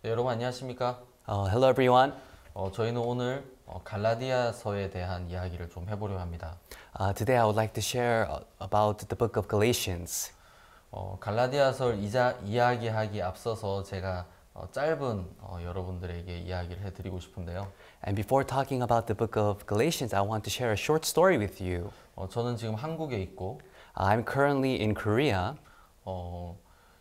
네, 여러분 안녕하십니까? Hello everyone. 저희는 오늘 갈라디아서에 대한 이야기를 좀 해보려 합니다. Today I would like to share about the book of Galatians. 갈라디아서를 이야기하기 앞서서 제가 짧은 여러분들에게 이야기를 해드리고 싶은데요. And before talking about the book of Galatians, I want to share a short story with you. 저는 지금 한국에 있고 I'm currently in Korea.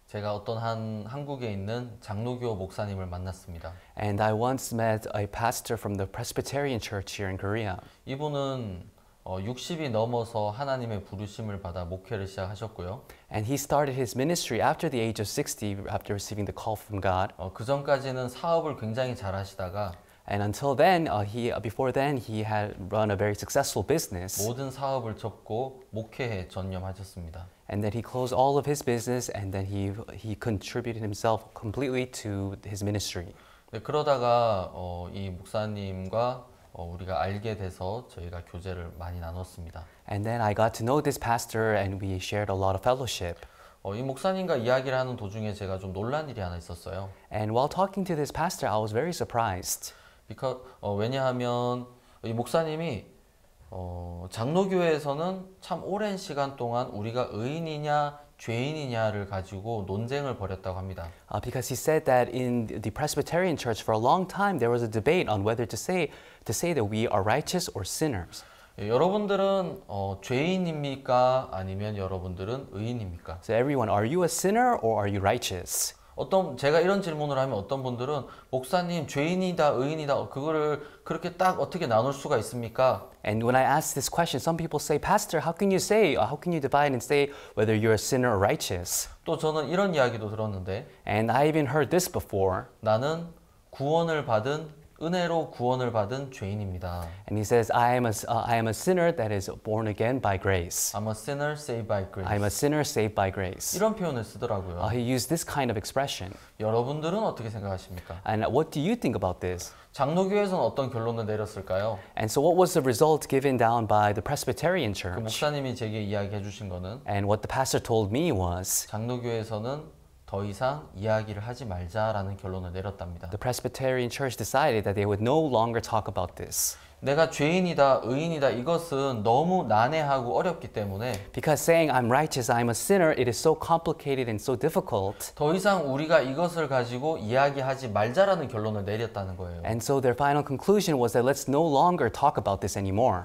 제가 어떤 한국에 있는 장로교 목사님을 만났습니다. And I once met a pastor from the Presbyterian Church here in Korea. 이분은 60이 넘어서 하나님의 부르심을 받아 목회를 시작하셨고요. And he started his ministry after the age of 60 after receiving the call from God. 그 전까지는 사업을 굉장히 잘 하시다가 And until then, before then, he had run a very successful business. 모든 사업을 접고 목회에 전념하셨습니다. And then he closed all of his business, and then he contributed himself completely to his ministry. 네, 그러다가 이 목사님과 우리가 알게 돼서 저희가 교제를 많이 나눴습니다. And then I got to know this pastor, and we shared a lot of fellowship. 이 목사님과 이야기를 하는 도중에 제가 좀 놀란 일이 하나 있었어요. And while talking to this pastor, I was very surprised. 왜냐하면 이 목사님이 장로교회에서는 참 오랜 시간 동안 우리가 의인이냐 죄인이냐를 가지고 논쟁을 벌였다고 합니다. Because he said that in the Presbyterian Church for a long time there was a debate on whether to say that we are righteous or sinners. 여러분들은 죄인입니까? 아니면 여러분들은 의인입니까? So everyone, are you a sinner or are you righteous? 제가 이런 질문을 하면 어떤 분들은 목사님 죄인이다 의인이다 그거를 그렇게 딱 어떻게 나눌 수가 있습니까? And when I ask this question, some people say, Pastor, how can you divide and say whether you're a sinner or righteous? 또 저는 이런 이야기도 들었는데 And I even heard this before. 나는 은혜로 구원을 받은 죄인입니다. And he says, I am a sinner that is born again by grace. I'm a sinner saved by grace. I'm a sinner saved by grace. 이런 표현을 쓰더라고요. He used this kind of expression. 여러분들은 어떻게 생각하십니까? And what do you think about this? 장로교에서는 어떤 결론을 내렸을까요? And so what was the result given down by the Presbyterian 그 Church? 목사님이 제게 이야기해 주신 거는 And what the pastor told me was 장로교에서는 더 이상 이야기를 하지 말자라는 결론을 내렸답니다. the Presbyterian Church decided that they would no longer talk about this. 내가 죄인이다, 의인이다 이것은 너무 난해하고 어렵기 때문에 Because saying I'm righteous, I'm a sinner, it is so complicated and so difficult. 더 이상 우리가 이것을 가지고 이야기하지 말자라는 결론을 내렸다는 거예요. And so their final conclusion was that let's no longer talk about this anymore.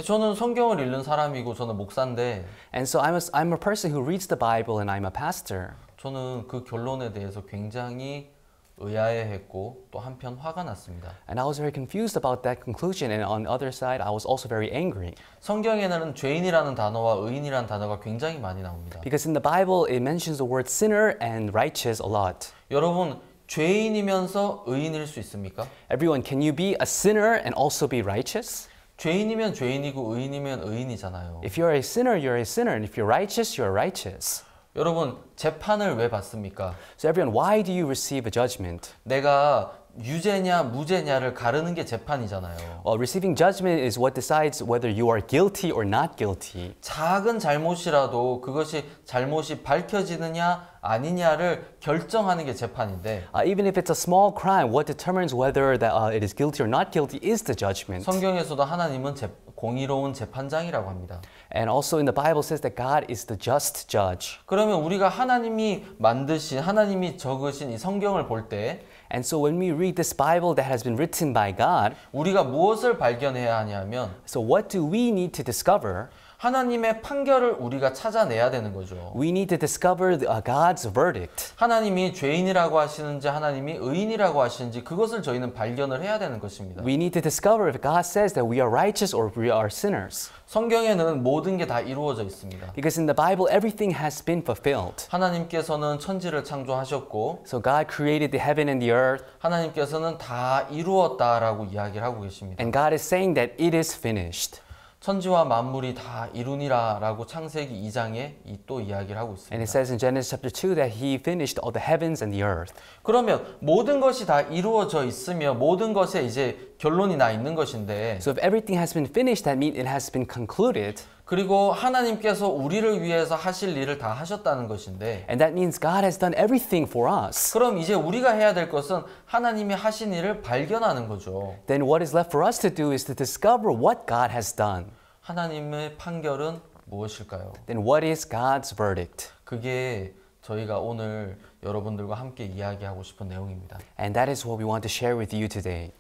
저는 성경을 읽는 사람이고 저는 목사인데 And so I'm a person who reads the Bible and I'm a pastor. 저는 그 결론에 대해서 굉장히 의아해했고 또 한편 화가 났습니다. And I was very confused about that conclusion, and on the other side, I was also very angry. 성경에는 죄인이라는 단어와 의인이라는 단어가 굉장히 많이 나옵니다. Because in the Bible, it mentions the word sinner and righteous a lot. 여러분, 죄인이면서 의인일 수 있습니까? Everyone, can you be a sinner and also be righteous? 죄인이면 죄인이고 의인이면 의인이잖아요. If you're a sinner, you're a sinner, and if you're righteous, you're righteous. 여러분, 재판을 왜 받습니까? So everyone, why do you receive a judgment? 내가 유죄냐 무죄냐를 가르는 게 재판이잖아요. Well, receiving judgment is what decides whether you are guilty or not guilty. 작은 잘못이라도 그것이 잘못이 밝혀지느냐 아니냐를 결정하는 게 재판인데 Even if it's a small crime, what determines whether it is guilty or not guilty is the judgment. 성경에서도 하나님은 공의로운 재판장이라고 합니다. And also in the Bible says that God is the just judge. 그러면 우리가 하나님이 만드신 하나님이 적으신 이 성경을 볼 때 And so when we read this Bible that has been written by God, 우리가 무엇을 발견해야 하냐면 so what do we need to discover? 하나님의 판결을 우리가 찾아내야 되는 거죠. We need to discover God's verdict. 하나님이 죄인이라고 하시는지 하나님이 의인이라고 하시는지 그것을 저희는 발견을 해야 되는 것입니다. We need to discover if God says that we are righteous or we are sinners. 성경에는 모든 게 다 이루어져 있습니다. Because in the Bible everything has been fulfilled. 하나님께서는 천지를 창조하셨고 So God created the heaven and the earth. 하나님께서는 다 이루었다라고 이야기를 하고 계십니다. And God is saying that it is finished. 천지와 만물이 다 이루니라라고 창세기 2장에 또 이야기를 하고 있습니다. And it says in Genesis chapter 2 that he finished all the heavens and the earth. 그러면 모든 것이 다 이루어져 있으며 모든 것에 이제 결론이 나 있는 것인데 So if everything has been finished, that means it has been concluded. 그리고 하나님께서 우리를 위해서 하실 일을 다 하셨다는 것인데 And that means God has done everything for us. 그럼 이제 우리가 해야 될 것은 하나님이 하신 일을 발견하는 거죠. Then what is left for us to do is to discover what God has done. 하나님의 판결은 무엇일까요? Then what is God's verdict? 그게 저희가 오늘 여러분들과 함께 이야기하고 싶은 내용입니다. And that is what we want to share with you today.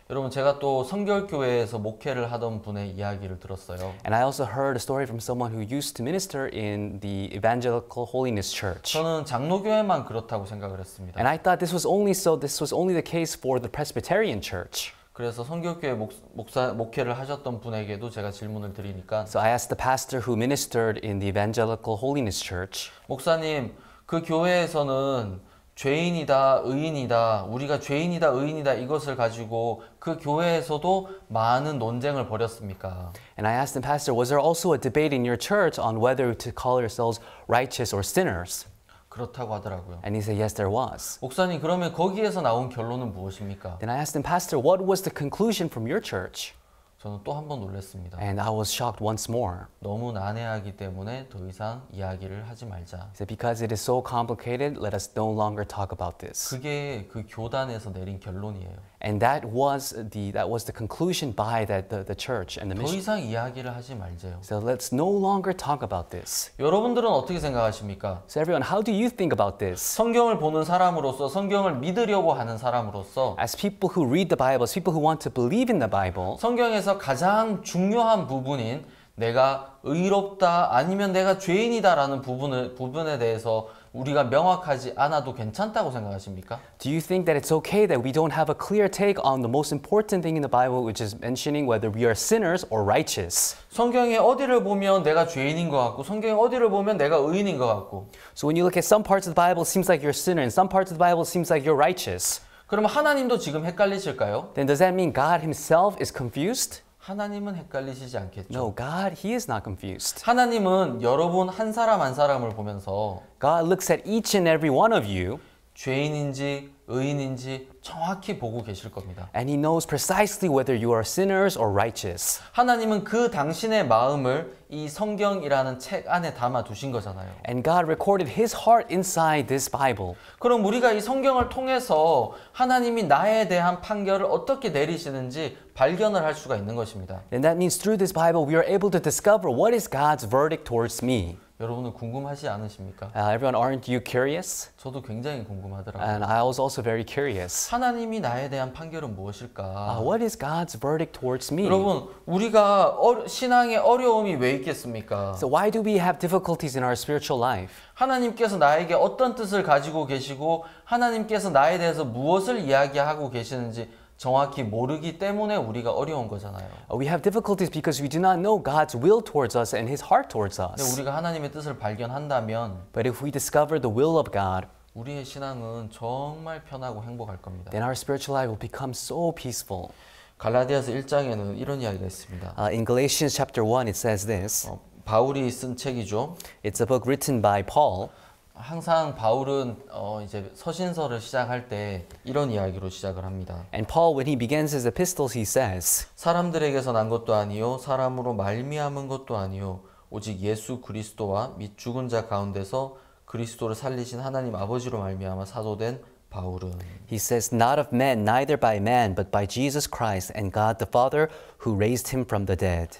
여러분 제가 또 성결교회에서 목회를 하던 분의 이야기를 들었어요. And I also heard a story from someone who used to minister in the Evangelical Holiness Church. 저는 장로교회만 그렇다고 생각을 했습니다. And I thought this was only the case for the Presbyterian Church. 그래서 성결교회 목회를 하셨던 분에게도 제가 질문을 드리니까 So I asked the pastor who ministered in the Evangelical Holiness Church, 목사님 그 교회에서는 죄인이다, 의인이다, 우리가 죄인이다, 의인이다 이것을 가지고 그 교회에서도 많은 논쟁을 벌였습니까? and I asked the pastor, was there also a debate in your church on whether to call yourselves righteous or sinners? 그렇다고 하더라고요. And he said, yes, there was. 목사님 그러면 거기에서 나온 결론은 무엇입니까? Then I asked him, pastor, what was the conclusion from your church? 저는 또 한 번 놀랐습니다. And I was shocked once more. 너무 난해하기 때문에 더 이상 이야기를 하지 말자. He said, because it is so complicated, let us no longer talk about this. 그게 그 교단에서 내린 결론이에요. And that was the conclusion by the church and the 더 mission. 이상 이야기를 하지 말자요. So let's no longer talk about this. 여러분들은 어떻게 생각하십니까? So everyone, how do you think about this? 성경을 보는 사람으로서, 성경을 믿으려고 하는 사람으로서 As people who read the Bible, as people who want to believe in the Bible, 성경에서 가장 중요한 부분인 내가 의롭다 아니면 내가 죄인이다라는 부분에 대해서 우리가 명확하지 않아도 괜찮다고 생각하십니까? do you think that it's okay that we don't have a clear take on the most important thing in the Bible, which is mentioning whether we are sinners or righteous? 성경에 어디를 보면 내가 죄인인 것 같고 성경에 어디를 보면 내가 의인인 것 같고 So when you look at some parts of the Bible, it seems like you're a sinner, and some parts of the Bible, it seems like you're righteous. 그러면 하나님도 지금 헷갈리실까요? Then does that mean God himself is confused? 하나님은 헷갈리시지 않겠죠. No, God, he is not confused. 하나님은 여러분 한 사람 한 사람을 보면서 God looks at each and every one of you, 죄인인지 의인인지 정확히 보고 계실 겁니다. and he knows precisely whether you are sinners or righteous. 하나님은 그 당신의 마음을 이 성경이라는 책 안에 담아 두신 거잖아요. And God recorded his heart inside this Bible. 그럼 우리가 이 성경을 통해서 하나님이 나에 대한 판결을 어떻게 내리시는지 발견을 할 수가 있는 것입니다. And that means through this Bible, we are able to discover what is God's verdict towards me. 여러분은 궁금하지 않으십니까? Everyone, aren't you curious? 저도 굉장히 궁금하더라고요. And I was also very curious. 하나님이 나에 대한 판결은 무엇일까? What is God's verdict towards me? 여러분, 우리가 신앙에 어려움이 왜 있겠습니까? So why do we have difficulties in our spiritual life? 하나님께서 나에게 어떤 뜻을 가지고 계시고 하나님께서 나에 대해서 무엇을 이야기하고 계시는지 정확히 모르기 때문에 우리가 어려운 거잖아요. We have difficulties because we do not know God's will towards us and his heart towards 근데 us. 우리가 하나님의 뜻을 발견한다면 But if we discover the will of God, 우리의 신앙은 정말 편하고 행복할 겁니다. then our spiritual life will become so peaceful. 갈라디아서 1장에는 이런 이야기가 있습니다. In Galatians chapter 1, it says this. 바울이 쓴 책이죠. It's a book written by Paul. 항상 바울은 이제 서신서를 시작할 때 이런 이야기로 시작을 합니다. And Paul, when he begins his epistles, he says, 사람들에게서 난 것도 아니요 사람으로 말미암은 것도 아니요 오직 예수 그리스도와 및 죽은 자 가운데서 그리스도를 살리신 하나님 아버지로 말미암아 사도된 바울은 he says, not of men, neither by man, but by Jesus Christ and God the Father who raised him from the dead.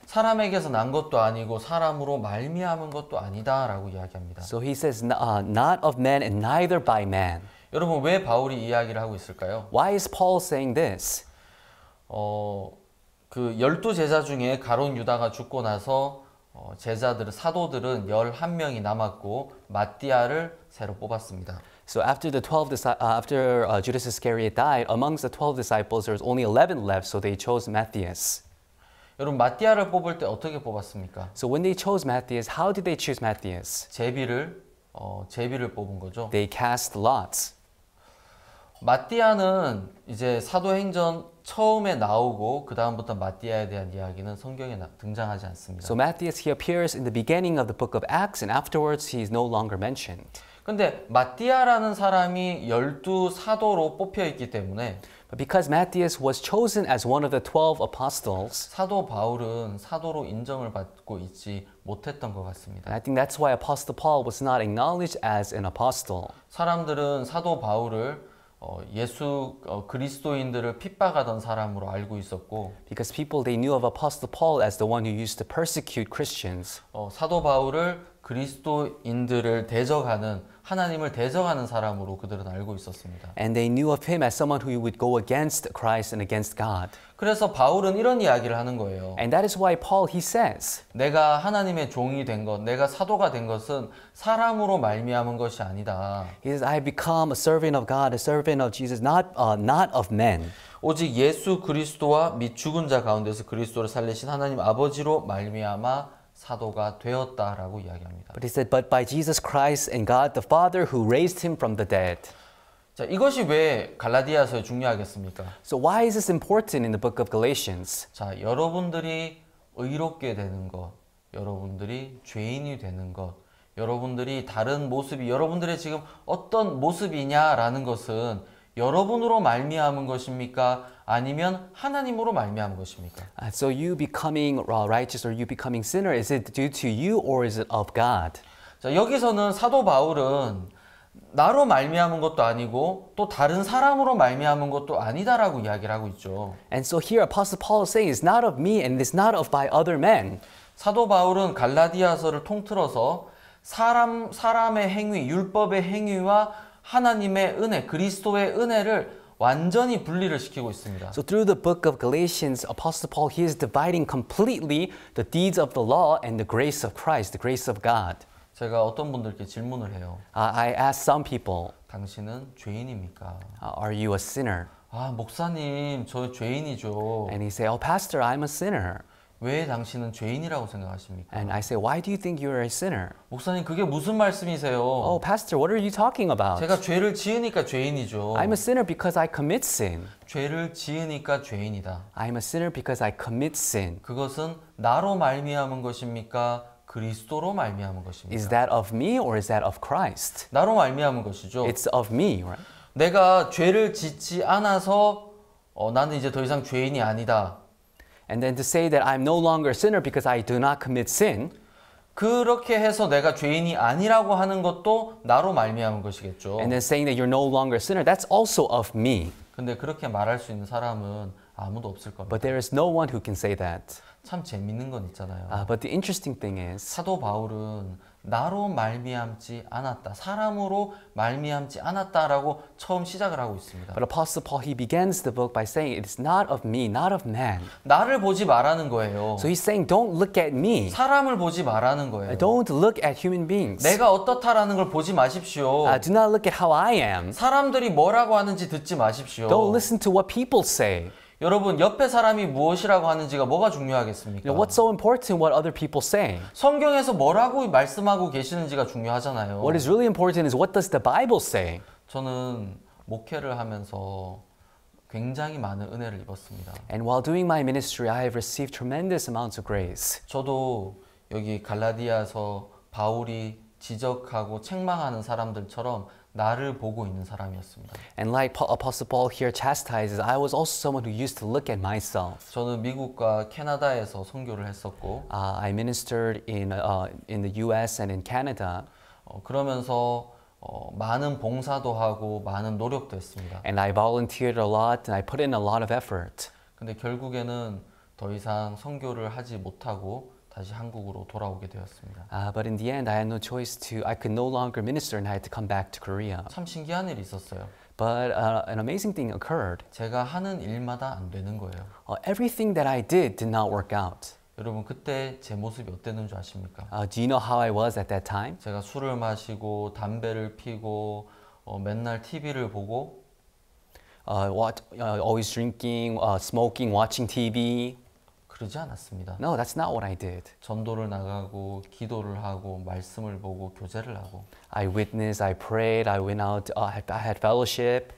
사람에게서 난 것도 아니고 사람으로 말미암은 것도 아니다라고 이야기합니다. So he says, not of men and neither by man. 여러분 왜 바울이 이 이야기를 하고 있을까요? Why is Paul saying this? 그 12제자 중에 가룟 유다가 죽고 나서 사도들은 11명이 남았고 마띠아를 새로 뽑았습니다. So after Judas Iscariot died, amongst the 12 disciples, there was only 11 left, so they chose Matthias. 여러분 마띠아를 뽑을 때 어떻게 뽑았습니까? So when they chose Matthias, how did they choose Matthias? 제비를 뽑은 거죠. They cast lots. 마띠아는 이제 사도행전 처음에 나오고 그 다음부터 마띠아에 대한 이야기는 성경에 등장하지 않습니다. So Matthias, he appears in the beginning of the book of Acts, and afterwards he is no longer mentioned. 근데 마띠아라는 사람이 12 사도로 뽑혀 있기 때문에 But because Matthias was chosen as one of the 12 apostles, 사도 바울은 사도로 인정을 받고 있지 못했던 것 and 같습니다. I think that's why Apostle Paul was not acknowledged as an apostle. 사람들은 사도 바울을 그리스도인들을 핍박하던 사람으로 알고 있었고 Because people, they knew of Apostle Paul as the one who used to persecute Christians. 사도 바울을 그리스도인들을 대적하는 하나님을 대적하는 사람으로 그들은 알고 있었습니다. And they knew of him as someone who would go against Christ and against God. 그래서 바울은 이런 이야기를 하는 거예요. And that is why Paul, he says, 내가 하나님의 종이 된 것, 내가 사도가 된 것은 사람으로 말미암은 것이 아니다. he says, I have become a servant of God, a servant of Jesus, not of men. 오직 예수 그리스도와 및 죽은 자 가운데서 그리스도를 살리신 하나님 아버지로 말미암아 사도가 되었다라고 이야기합니다. But he said, but by Jesus Christ and God the Father who raised him from the dead. 자, 이것이 왜 갈라디아서에 중요하겠습니까? So why is this important in the book of Galatians? 자, 여러분들이 의롭게 되는 것, 여러분들이 죄인이 되는 것, 여러분들이 다른 모습이 여러분들의 지금 어떤 모습이냐라는 것은 여러분으로 말미암은 것입니까? 아니면 하나님으로 말미암은 것입니까? So you becoming righteous or you becoming sinner, is it due to you or is it of God? 자, 여기서는 사도 바울은 나로 말미암은 것도 아니고 또 다른 사람으로 말미암은 것도 아니다라고 이야기를 하고 있죠. And so here Apostle Paul is saying it's not of me and it's not of by other men. 사도 바울은 갈라디아서를 통틀어서 사람의 행위, 율법의 행위와 하나님의 은혜, 그리스도의 은혜를 완전히 분리를 시키고 있습니다. So through the book of Galatians, Apostle Paul, he is dividing completely the deeds of the law and the grace of Christ, the grace of God. 제가 어떤 분들께 질문을 해요. I asked some people, 당신은 죄인입니까? are you a sinner? 아, 목사님, 저 죄인이죠. And he say, oh, pastor, I'm a sinner. 왜 당신은 죄인이라고 생각하십니까? And I say, why do you think you're a sinner? 목사님, 그게 무슨 말씀이세요? Oh, pastor, what are you talking about? 제가 죄를 지으니까 죄인이죠. I'm a sinner because I commit sin. 죄를 지으니까 죄인이다. I'm a sinner because I commit sin. 그것은 나로 말미암은 것입니까? 그리스도로 말미암은 것입니까? Is that of me or is that of Christ? 나로 말미암은 것이죠. It's of me, right? 내가 죄를 짓지 않아서 나는 이제 더 이상 죄인이 아니다. And then to say that I'm no longer a sinner because I do not commit sin, 그렇게 해서 내가 죄인이 아니라고 하는 것도 나로 말미암은 것이겠죠. and then saying that you're no longer a sinner, that's also of me. 근데 그렇게 말할 수 있는 사람은 아무도 없을 겁니다. But there is no one who can say that. 참 재밌는 건 있잖아요. But the interesting thing is, 사도 바울은 나로 말미암지 않았다. 사람으로 말미암지 않았다라고 처음 시작을 하고 있습니다. but Apostle Paul, he begins the book by saying, it is not of me, not of man. 나를 보지 말라는 거예요. So he's saying, don't look at me. 사람을 보지 말라는 거예요. Don't look at human beings. 내가 어떻다라는 걸 보지 마십시오. Do not look at how I am. 사람들이 뭐라고 하는지 듣지 마십시오. Don't listen to what people say. 여러분, 옆에 사람이 무엇이라고 하는지가 뭐가 중요하겠습니까? What's so important what other people say? 성경에서 뭐라고 말씀하고 계시는지가 중요하잖아요. What is really important is what does the Bible say? 저는 목회를 하면서 굉장히 많은 은혜를 입었습니다. And while doing my ministry, I have received tremendous amounts of grace. 저도 여기 갈라디아서 바울이 지적하고 책망하는 사람들처럼 나를 보고 있는 사람이었습니다. And like Apostle Paul here chastises, I was also someone who used to look at myself. 저는 미국과 캐나다에서 선교를 했었고 I ministered in the U.S. and in Canada. 그러면서 많은 봉사도 하고 많은 노력도 했습니다. And I volunteered a lot and I put in a lot of effort. 근데 결국에는 더 이상 선교를 하지 못하고 다시 한국으로 돌아오게 되었습니다. But in the end, I had no choice I could no longer minister and I had to come back to Korea. 참 신기한 일이 있었어요. But an amazing thing occurred. 제가 하는 일마다 안 되는 거예요. Everything that I did not work out. 여러분, 그때 제 모습이 어땠는 줄 아십니까? Do you know how I was at that time? 제가 술을 마시고 담배를 피고 맨날 TV를 보고 always drinking, smoking, watching TV. 그러지 않았습니다. No, that's not what I did. 전도를 나가고 기도를 하고 말씀을 보고 교제를 하고. I witnessed, I prayed, I went out, I had fellowship.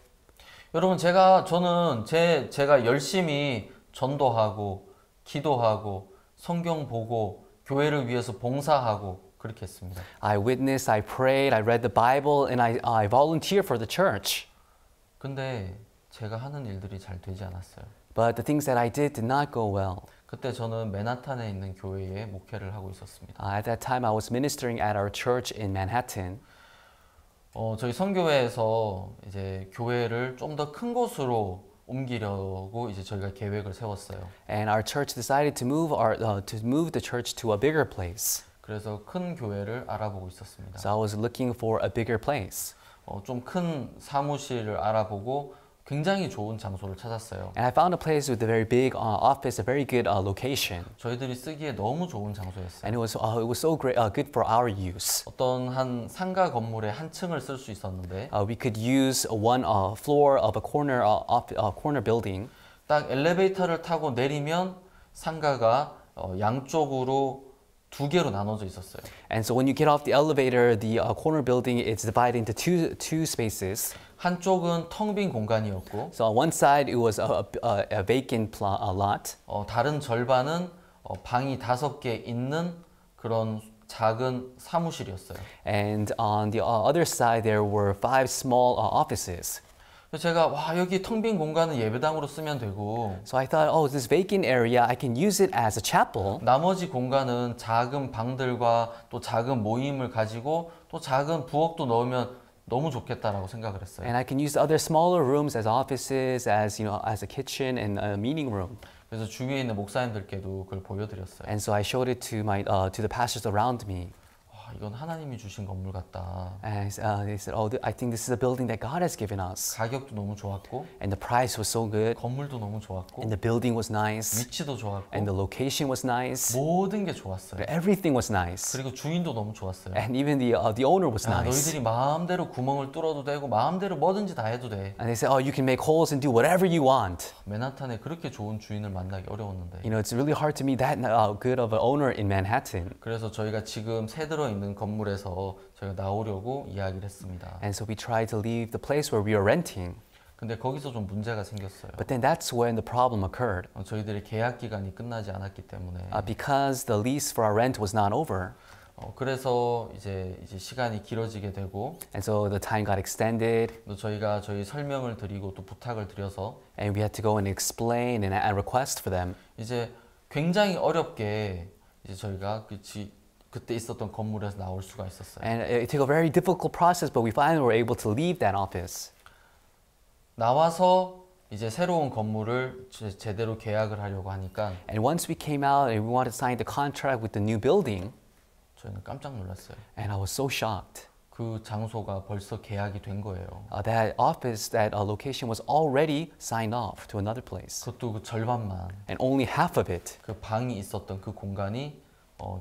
여러분, 제가 열심히 전도하고 기도하고 성경 보고 교회를 위해서 봉사하고 그렇게 했습니다. I witnessed, I prayed, I read the Bible, and I volunteered for the church. 근데 제가 하는 일들이 잘 되지 않았어요. But the things that I did not go well. 그때 저는 맨하탄에 있는 교회에 목회를 하고 있었습니다. At that time, I was ministering at our church in Manhattan. 저희 선교회에서 이제 교회를 좀 더 큰 곳으로 옮기려고 이제 저희가 계획을 세웠어요. And our church decided to move the church to a bigger place. 그래서 큰 교회를 알아보고 있었습니다. So I was looking for a bigger place. 좀 큰 사무실을 알아보고 굉장히 좋은 장소를 찾았어요. And I found a place with a very big office, a very good location. 저희들이 쓰기에 너무 좋은 장소였어요. And it was so great, good for our use. 어떤 한 상가 건물의 한 층을 쓸 수 있었는데 We could use one floor of a corner building. 딱 엘리베이터를 타고 내리면 상가가 양쪽으로 두 개로 나눠져 있었어요. And so when you get off the elevator, the corner building is divided into two spaces. 한쪽은 텅 빈 공간이었고 So on one side it was a vacant lot. 다른 절반은 방이 5개 있는 그런 작은 사무실이었어요. And on the other side there were 5 small offices. 그래서 제가 와 여기 텅 빈 공간은 예배당으로 쓰면 되고 So I thought, oh, this vacant area, I can use it as a chapel. 나머지 공간은 작은 방들과 또 작은 모임을 가지고 또 작은 부엌도 넣으면 너무 좋겠다라고 생각을 했어요. And I can use the other smaller rooms as offices, as as a kitchen and a meeting room. 그래서 주위에 있는 목사님들께도 그걸 보여드렸어요. And so I showed it to the pastors around me. 와, 이건 하나님이 주신 건물 같다. And they said, oh, I think this is a building that God has given us. 가격도 너무 좋았고 And the price was so good. 건물도 너무 좋았고 And the building was nice. 위치도 좋았고 And the location was nice. 모든 게 좋았어요. Everything was nice. 그리고 주인도 너무 좋았어요. And even the owner was 야, nice. 너희들이 마음대로 구멍을 뚫어도 되고 마음대로 뭐든지 다 해도 돼. And they said, oh, you can make holes and do whatever you want. 맨하탄에 그렇게 좋은 주인을 만나기 어려웠는데. You know, it's really hard to meet that good of an owner in Manhattan. 그래서 저희가 지금 새 들어 있는 건물에서 저희가 나오려고 이야기를 했습니다. And so we tried to leave the place where we were renting. 근데 거기서 좀 문제가 생겼어요. But then that's when the problem occurred. 저희들의 계약 기간이 끝나지 않았기 때문에. Because the lease for our rent was not over. 그래서 이제 시간이 길어지게 되고. And so the time got extended. 또 저희가 저희 설명을 드리고 또 부탁을 드려서. And we had to go and explain and request for them. 이제 굉장히 어렵게 이제 저희가 그때 있었던 건물에서 나올 수가 있었어요. And it took a very difficult process, but we finally were able to leave that office. 나와서 이제 새로운 건물을 제대로 계약을 하려고 하니까 And once we came out and we wanted to sign the contract with the new building, 저희는 깜짝 놀랐어요. and I was so shocked. 그 장소가 벌써 계약이 된 거예요. That office, that location was already signed off to another place. 그것도 그 절반만. And only half of it. 그 방이 있었던 그 공간이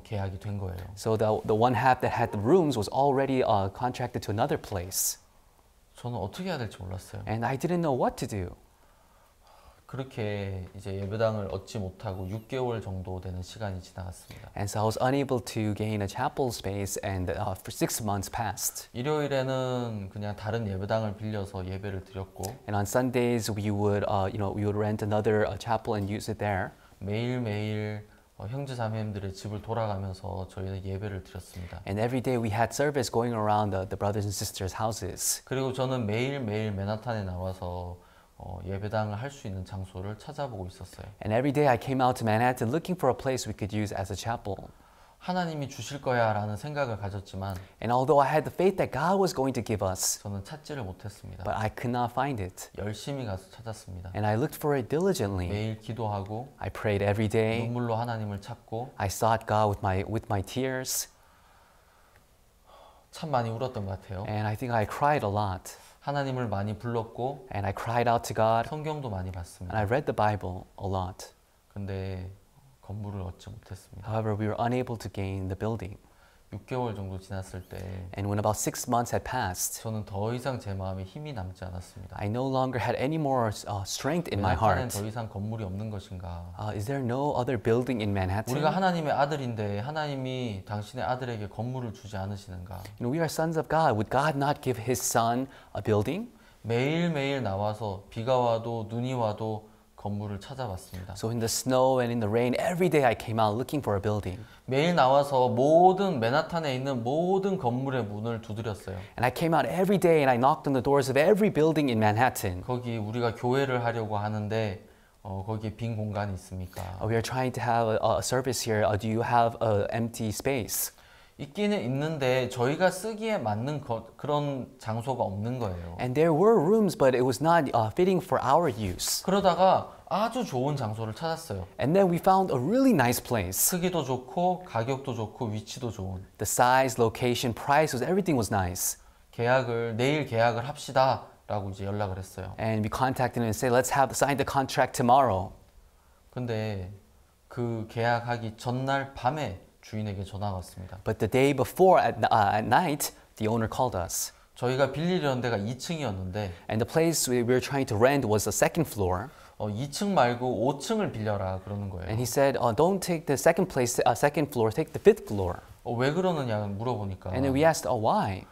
계약이 된 거예요. So the one half that had the rooms was already contracted to another place. 저는 어떻게 해야 될지 몰랐어요. And I didn't know what to do. 그렇게 이제 예배당을 얻지 못하고 6개월 정도 되는 시간이 지나갔습니다. And so I was unable to gain a chapel space, and for 6 months passed. 일요일에는 그냥 다른 예배당을 빌려서 예배를 드렸고. And on Sundays we would rent another chapel and use it there. 매일매일 형제 자매님들의 집을 돌아가면서 저희는 예배를 드렸습니다. And every day we had service going around the brothers and sisters' houses. 그리고 저는 매일매일 맨하탄에 나와서 예배당을 할 수 있는 장소를 찾아보고 있었어요. And every day I came out to Manhattan looking for a place we could use as a chapel. 하나님이 주실 거야라는 생각을 가졌지만 And although I had the faith that God was going to give us, 저는 찾지를 못했습니다. but I could not find it. 열심히 가서 찾았습니다. And I looked for it diligently. 매일 기도하고 I prayed every day. 눈물로 하나님을 찾고 I sought God with my tears. 참 많이 울었던 것 같아요. And I think I cried a lot. 하나님을 많이 불렀고 And I cried out to God. 성경도 많이 And 봤습니다. I read the Bible a lot. 근데 건물을 얻지 못했습니다. However, we were unable to gain the building. 6개월 정도 지났을 때 And when about 6 months had passed, 저는 더 이상 제 마음에 힘이 남지 않았습니다. I no longer had any more strength in my 맨하탄엔 heart. 더 이상 건물이 없는 것인가? Is there no other building in Manhattan? 우리가 하나님의 아들인데 하나님이 당신의 아들에게 건물을 주지 않으시는가? We are sons of God. Would God not give His Son a building? 매일매일 나와서 비가 와도 눈이 와도 건물을 찾아봤습니다. So in the snow and in the rain, every day I came out looking for a building. 매일 나와서 모든 맨하탄에 있는 모든 건물의 문을 두드렸어요. And I came out every day and I knocked on the doors of every building in Manhattan. 거기 우리가 교회를 하려고 하는데 거기에 빈 공간이 있습니까? We are trying to have a service here. Do you have an empty space? 있기는 있는데 저희가 쓰기에 맞는 그런 장소가 없는 거예요. And there were rooms, but it was not fitting for our use. 그러다가 아주 좋은 장소를 찾았어요. And then we found a really nice place. 크기도 좋고 가격도 좋고 위치도 좋은. The size, location, price, everything was nice. 내일 계약을 합시다라고 이제 연락을 했어요. And we contacted him and said, let's sign the contract tomorrow. 근데 그 계약하기 전날 밤에 주인에게 전화가 왔습니다. But the day before at night, the owner called us. 저희가 빌리려는 데가 2층이었는데 And the place we were trying to rent was the second floor. 2층 말고 5층을 빌려라 그러는 거예요. And he said, don't take the second second floor, take the fifth floor. 왜 그러느냐 물어보니까 And then we asked, why?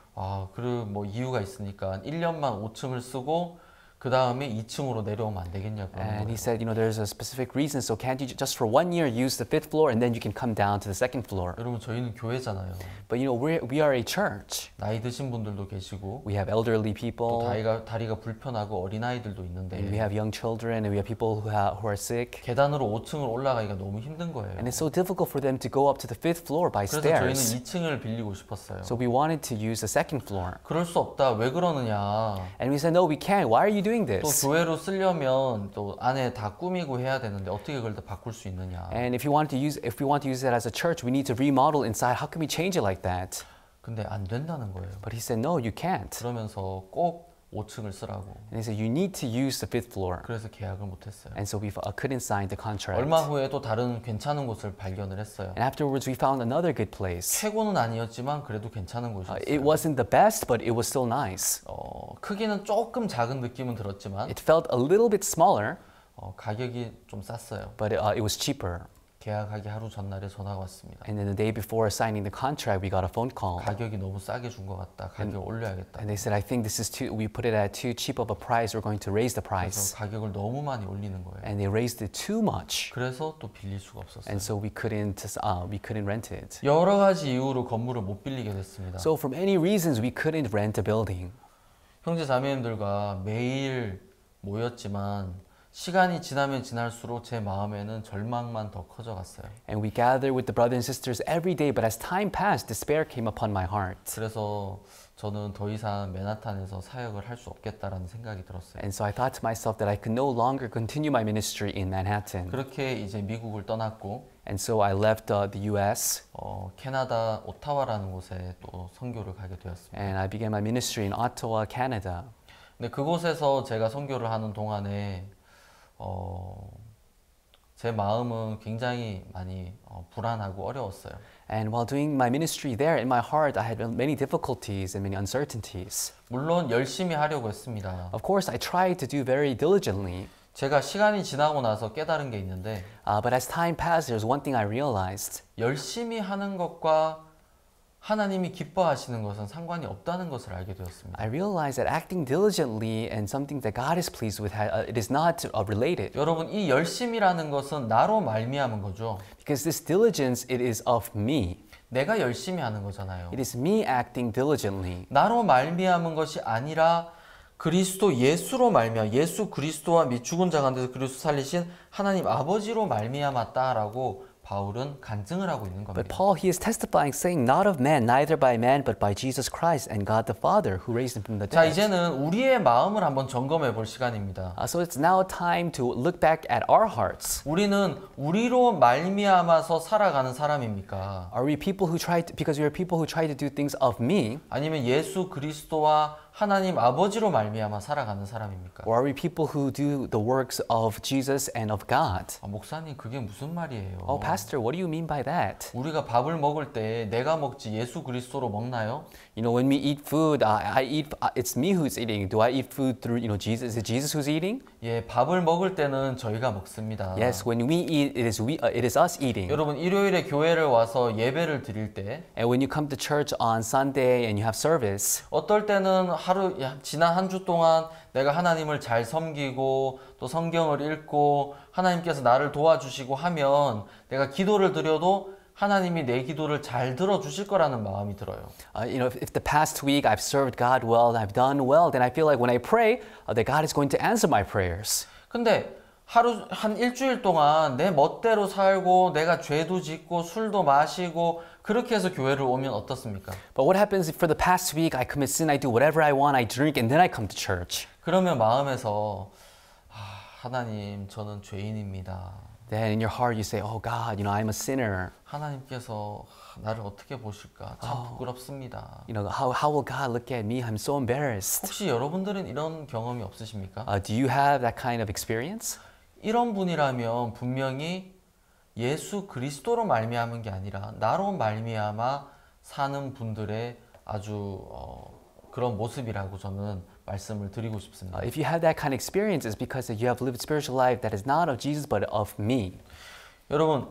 뭐 이유가 있으니까 1년만 5층을 쓰고 그 다음에 2층으로 내려오면 안 되겠냐 그러는 And he 거예요. said, there's a specific reason, so can't you just for 1 year use the fifth floor and then you can come down to the second floor? 여러분 저희는 교회잖아요. But we are a church. 나이 드신 분들도 계시고 We have elderly 또 people, 다리가 불편하고 어린아이들도 있는데 and we have young children, and we have people who are sick. 계단으로 5층을 올라가기가 너무 힘든 거예요. And it's so difficult for them to go up to the fifth floor by 그래서 저희는 stairs. 2층을 빌리고 싶었어요. So we wanted to use the second floor. 그럴 수 없다. 왜 그러느냐. And we said, no, we can't. Why are you doing 또 this? 교회로 쓰려면 또 안에 다 꾸미고 해야 되는데 어떻게 그걸 다 바꿀 수 있느냐. And if we want to use it as a church, we need to remodel inside. How can we change it like that? 근데 안 된다는 거예요. But he said, no, you can't. 그러면서 꼭 5층을 쓰라고. And he said, you need to use the fifth floor. 그래서 계약을 못 했어요. And so we couldn't sign the contract. 얼마 후에 또 다른 괜찮은 곳을 발견을 했어요. And afterwards, we found another good place. 최고는 아니었지만 그래도 괜찮은 It 곳이었어요. wasn't the best, but it was still nice. 크기는 조금 작은 느낌은 들었지만 It felt a little bit smaller, 가격이 좀 쌌어요. but it was cheaper. 계약하기 하루 전날에 전화가 왔습니다. And then the day before signing the contract, we got a phone call. 가격이 너무 싸게 준 것 같다. 가격을 올려야겠다. And they said, I think this is we put it at too cheap of a price. We're going to raise the 그래서 price. 가격을 너무 많이 올리는 거예요. And they raised it too much. 그래서 또 빌릴 수가 없었어요. And so we couldn't rent it. 여러 가지 이유로 건물을 못 빌리게 됐습니다. So for many reasons, we couldn't rent a building. 형제 자매님들과 매일 모였지만 시간이 지나면 지날수록 제 마음에는 절망만 더 커져갔어요. And we gathered with the brothers and sisters every day, but as time passed, despair came upon my heart. 그래서 저는 더 이상 맨하탄에서 사역을 할 수 없겠다라는 생각이 들었어요. And so I thought to myself that I could no longer continue my ministry in Manhattan. 그렇게 이제 미국을 떠났고 And so I left the U.S. 캐나다 오타와라는 곳에 또 선교를 가게 되었습니다. and I began my ministry in Ottawa, Canada. 근데 그곳에서 제가 선교를 하는 동안에 제 마음은 굉장히 많이 불안하고 어려웠어요. And while doing my ministry there, in my heart, I had many difficulties and many uncertainties. 물론 열심히 하려고 했습니다. Of course, I tried to do very diligently. 제가 시간이 지나고 나서 깨달은 게 있는데 But as time passed, there's one thing I realized. 열심히 하는 것과 하나님이 기뻐하시는 것은 상관이 없다는 것을 알게 되었습니다. I realized that acting diligently and something that God is pleased with, it is not related. 여러분 이 열심이라는 것은 나로 말미암은 거죠. Because this diligence, it is of me. 내가 열심히 하는 거잖아요. It is me acting diligently. 나로 말미암은 것이 아니라 그리스도 예수로 말미암아 예수 그리스도와 및 죽은 자 가운데서 그리스도 살리신 하나님 아버지로 말미암았다라고 바울은 간증을 하고 있는 But 겁니다. Paul, he is testifying, saying, not of man, neither by man, but by Jesus Christ and God the Father, who raised him from the 자, dead. 이제는 우리의 마음을 한번 점검해 볼 시간입니다. So it's now time to look back at our hearts. 우리는 우리로 말미암아서 살아가는 사람입니까? Are we people who because we are people who try to do things of me, 아니면 예수 그리스도와 하나님 아버지로 말미암아 살아가는 사람입니까? or are we people who do the works of Jesus and of God? 목사님 그게 무슨 말이에요? Oh, Pastor, what do you mean by that? 우리가 밥을 먹을 때 내가 먹지 예수 그리스도로 먹나요? When we eat food, I eat. It's me who's eating. Do I eat food through Jesus? Is it Jesus who's eating? 예, 밥을 먹을 때는 저희가 먹습니다. Yes, when we eat, it is us eating. 여러분 일요일에 교회를 와서 예배를 드릴 때 And when you come to church on Sunday and you have service, 어떨 때는 지난 한 주 동안 내가 하나님을 잘 섬기고 또 성경을 읽고 하나님께서 나를 도와주시고 하면 내가 기도를 드려도 하나님이 내 기도를 잘 들어주실 거라는 마음이 들어요. If the past week I've served God well and I've done well, then I feel like when I pray, that God is going to answer my prayers. 근데 한 일주일 동안 내 멋대로 살고 내가 죄도 짓고 술도 마시고 그렇게 해서 교회를 오면 어떻습니까? But what happens if for the past week I commit sin, I do whatever I want, I drink, and then I come to church? 그러면 마음에서 하나님 저는 죄인입니다. Then in your heart you say, oh God, I'm a sinner. 하나님께서 나를 어떻게 보실까? 참 부끄럽습니다. How will God look at me? I'm so embarrassed. 혹시 여러분들은 이런 경험이 없으십니까? Do you have that kind of experience? 이런 분이라면 분명히 예수 그리스도로 말미암은 게 아니라 나로 말미암아 사는 분들의 아주 그런 모습이라고 저는 말씀을 드리고 싶습니다. If you have that kind of experience, it's because you have lived a spiritual life that is not of Jesus but of me. 여러분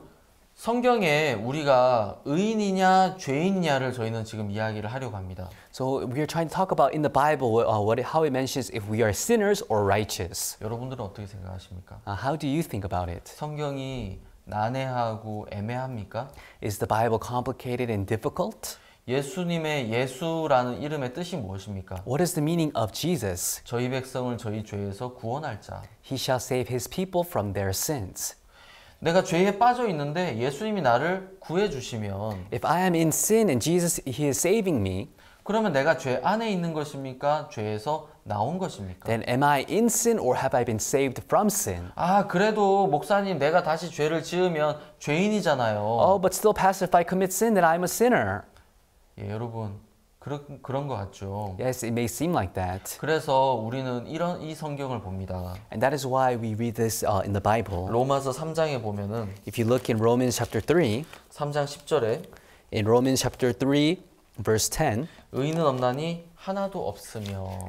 성경에 우리가 의인이냐 죄인이냐를 저희는 지금 이야기를 하려고 합니다. So we are trying to talk about in the Bible how it mentions if we are sinners or righteous. 여러분들은 어떻게 생각하십니까? How do you think about it? 성경이 난해하고 애매합니까? Is the Bible complicated and difficult? 예수님의 예수라는 이름의 뜻이 무엇입니까? What is the meaning of Jesus? 저희 백성을 저희 죄에서 구원할 자. He shall save his people from their sins. 내가 죄에 빠져 있는데 예수님이 나를 구해 주시면 If I am in sin and Jesus, he is saving me, 그러면 내가 죄 안에 있는 것입니까? 죄에서 나온 것입니까? then am I in sin or have I been saved from sin? 그래도 목사님 내가 다시 죄를 지으면 죄인이잖아요. Oh, but still, Pastor, if I commit sin, then I'm a sinner. 예, 여러분 그런 것 같죠. Yes, it may seem like that. 그래서 우리는 이 성경을 봅니다. And that is why we read this in the Bible. 로마서 3장에 보면은 If you look in Romans chapter 3, 3장 10절에 in Romans chapter 3, verse 10, 의인은 없나니 하나도 없으며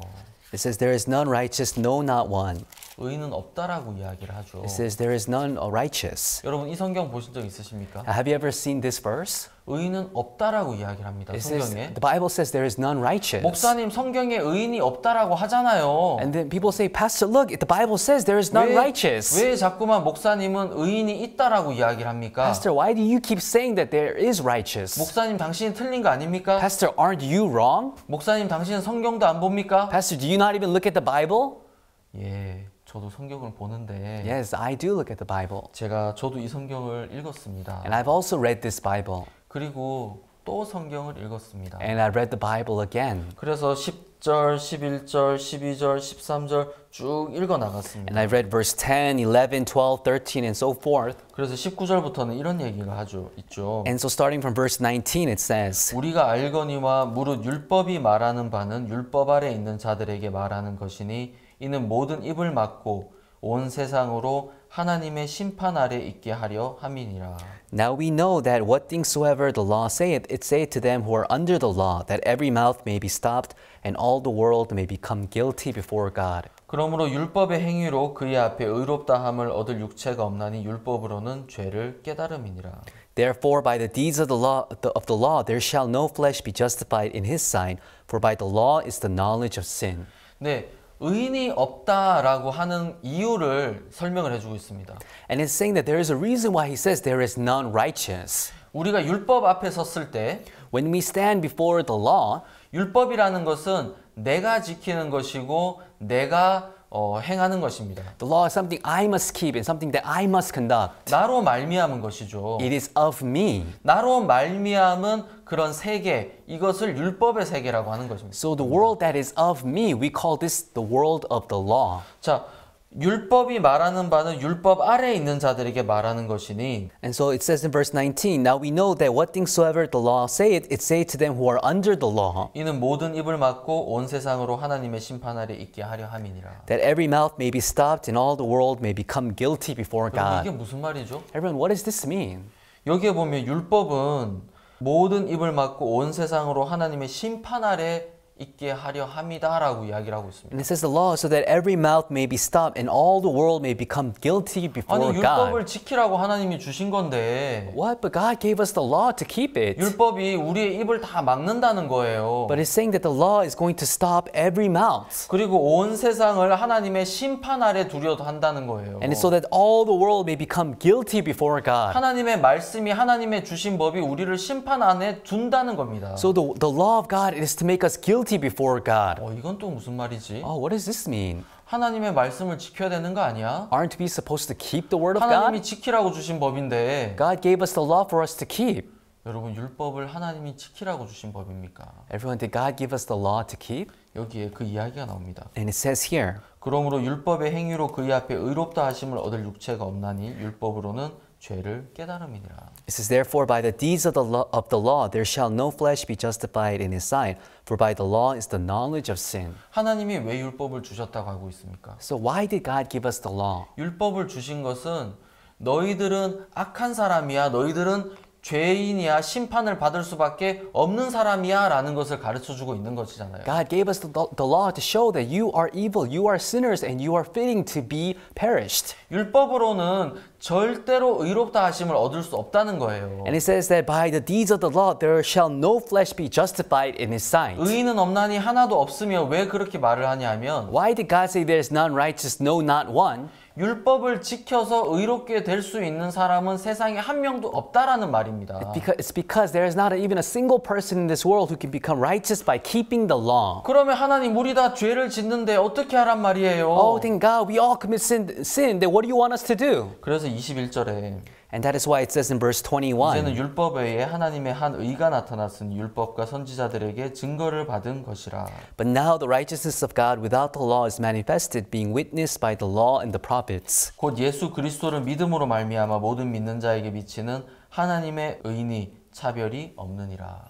it says, there is none righteous, no, not one. 의인은 없다라고 이야기를 하죠. It says, there is none righteous. 여러분 이 성경 보신 적 있으십니까? Have you ever seen this verse? 의인은 없다라고 이야기를 합니다. It says, 성경에. the Bible says there is none righteous. 목사님 성경에 의인이 없다라고 하잖아요. And then people say, Pastor, look, the Bible says there is none righteous. 왜 자꾸만 목사님은 의인이 있다라고 이야기를 합니까? Pastor, why do you keep saying that there is righteous? 목사님 당신이 틀린 거 아닙니까? Pastor, aren't you wrong? 목사님 당신은 성경도 안 봅니까? Pastor, do you not even look at the Bible? 예, 저도 성경을 보는데 Yes, I do look at the Bible. 저도 이 성경을 읽었습니다. And I've also read this Bible. 그리고 또 성경을 읽었습니다. And I read the Bible again. 그래서 10절, 11절, 12절, 13절 쭉 읽어 나갔습니다. And I read verse 10, 11, 12, 13, and so forth. 그래서 19절부터는 이런 얘기가 있죠. And so starting from verse 19, it says, 우리가 알거니와 무릇 율법이 말하는 바는 율법 아래 있는 자들에게 말하는 것이니 이는 모든 입을 막고 온 세상으로 하나님의 심판 아래 있게 하려 함이니라. Now we know that what things soever the law saith, it saith to them who are under the law, that every mouth may be stopped, and all the world may become guilty before God. 그러므로 율법의 행위로 그의 앞에 의롭다함을 얻을 육체가 없나니 율법으로는 죄를 깨달음이니라. Therefore, by the deeds of the law, there shall no flesh be justified in his sight, for by the law is the knowledge of sin. 네, 의인이 없다라고 하는 이유를 설명을 해주고 있습니다. And it's saying that there is a reason why he says there is none righteous. 우리가 율법 앞에 섰을 때 When we stand before the law, 율법이라는 것은 내가 지키는 것이고 내가 행하는 것입니다. the law is something I must keep and something that I must conduct. 나로 말미암은 것이죠. It is of me. 나로 말미암은 그런 세계, 이것을 율법의 세계라고 하는 것입니다. So the world that is of me, we call this the world of the law. 자, 율법이 말하는 바는 율법 아래에 있는 자들에게 말하는 것이니 And so it says in verse 19, Now we know that what things soever the law saith, it saith to them who are under the law, 이는 모든 입을 막고 온 세상으로 하나님의 심판 아래 있게 하려 함이니라. that every mouth may be stopped and all the world may become guilty before 여러분, 이게 God. 무슨 말이죠? Everyone, what does this mean? 여기에 보면 율법은 모든 입을 막고 온 세상으로 하나님의 심판 아래 있게 하려 함이다라고 이야기를 하고 And 있습니다. it says the law so that every mouth may be stopped and all the world may become guilty before 아니 God. 율법을 지키라고 하나님이 주신 건데 What? But God gave us the law to keep it. 율법이 우리의 입을 다 막는다는 거예요. But it's saying that the law is going to stop every mouth. 그리고 온 세상을 하나님의 심판 아래 두려도 한다는 거예요. And it's so that all the world may become guilty before God. 하나님의 말씀이 하나님의 주신 법이 우리를 심판 안에 둔다는 겁니다. So the law of God is to make us guilty before God. 이건 또 무슨 말이지? Oh, what does this mean? 하나님의 말씀을 지켜야 되는 거 아니야? Aren't we supposed to keep the word of 하나님이 God? 지키라고 주신 법인데 God gave us the law for us to keep. 여러분 율법을 하나님이 지키라고 주신 법입니까? Everyone, did God give us the law to keep? 여기에 그 이야기가 나옵니다. And it says here, 그러므로 율법의 행위로 그의 앞에 의롭다 하심을 얻을 육체가 없나니 율법으로는 죄를 깨달음이니라. it says, therefore, by the deeds of the law, there shall no flesh be justified in his sight, for by the law is the knowledge of sin. 하나님이 왜 율법을 주셨다고 하고 있습니까? So why did God give us the law? 율법을 주신 것은 너희들은 악한 사람이야, 너희들은 죄인이야, 심판을 받을 수밖에 없는 사람이야 라는 것을 가르쳐주고 있는 것이잖아요. God gave us the law to show that you are evil, you are sinners, and you are fitting to be perished. 율법으로는 절대로 의롭다 하심을 얻을 수 없다는 거예요. And it says that by the deeds of the law, there shall no flesh be justified in his sight. 의인은 없나니 하나도 없으며 왜 그렇게 말을 하냐면 Why did God say there is none righteous, no, not one? 율법을 지켜서 의롭게 될 수 있는 사람은 세상에 한 명도 없다라는 말입니다. It's because there is not even a single person in this world who can become righteous by keeping the law. 그러면 하나님 우리 다 죄를 짓는데 어떻게 하란 말이에요? Oh, then God, we all commit sin. Then what do you want us to do? 그래서 21절에 And that is why it says in verse 이제는 21, 율법 외에 하나님의 한 의가 나타났으니 율법과 선지자들에게 증거를 받은 것이라. but now the righteousness of God without the law is manifested, being witnessed by the law and the prophets. 곧 예수 그리스도를 믿음으로 말미암아 모든 믿는 자에게 미치는 하나님의 의니 차별이 없느니라.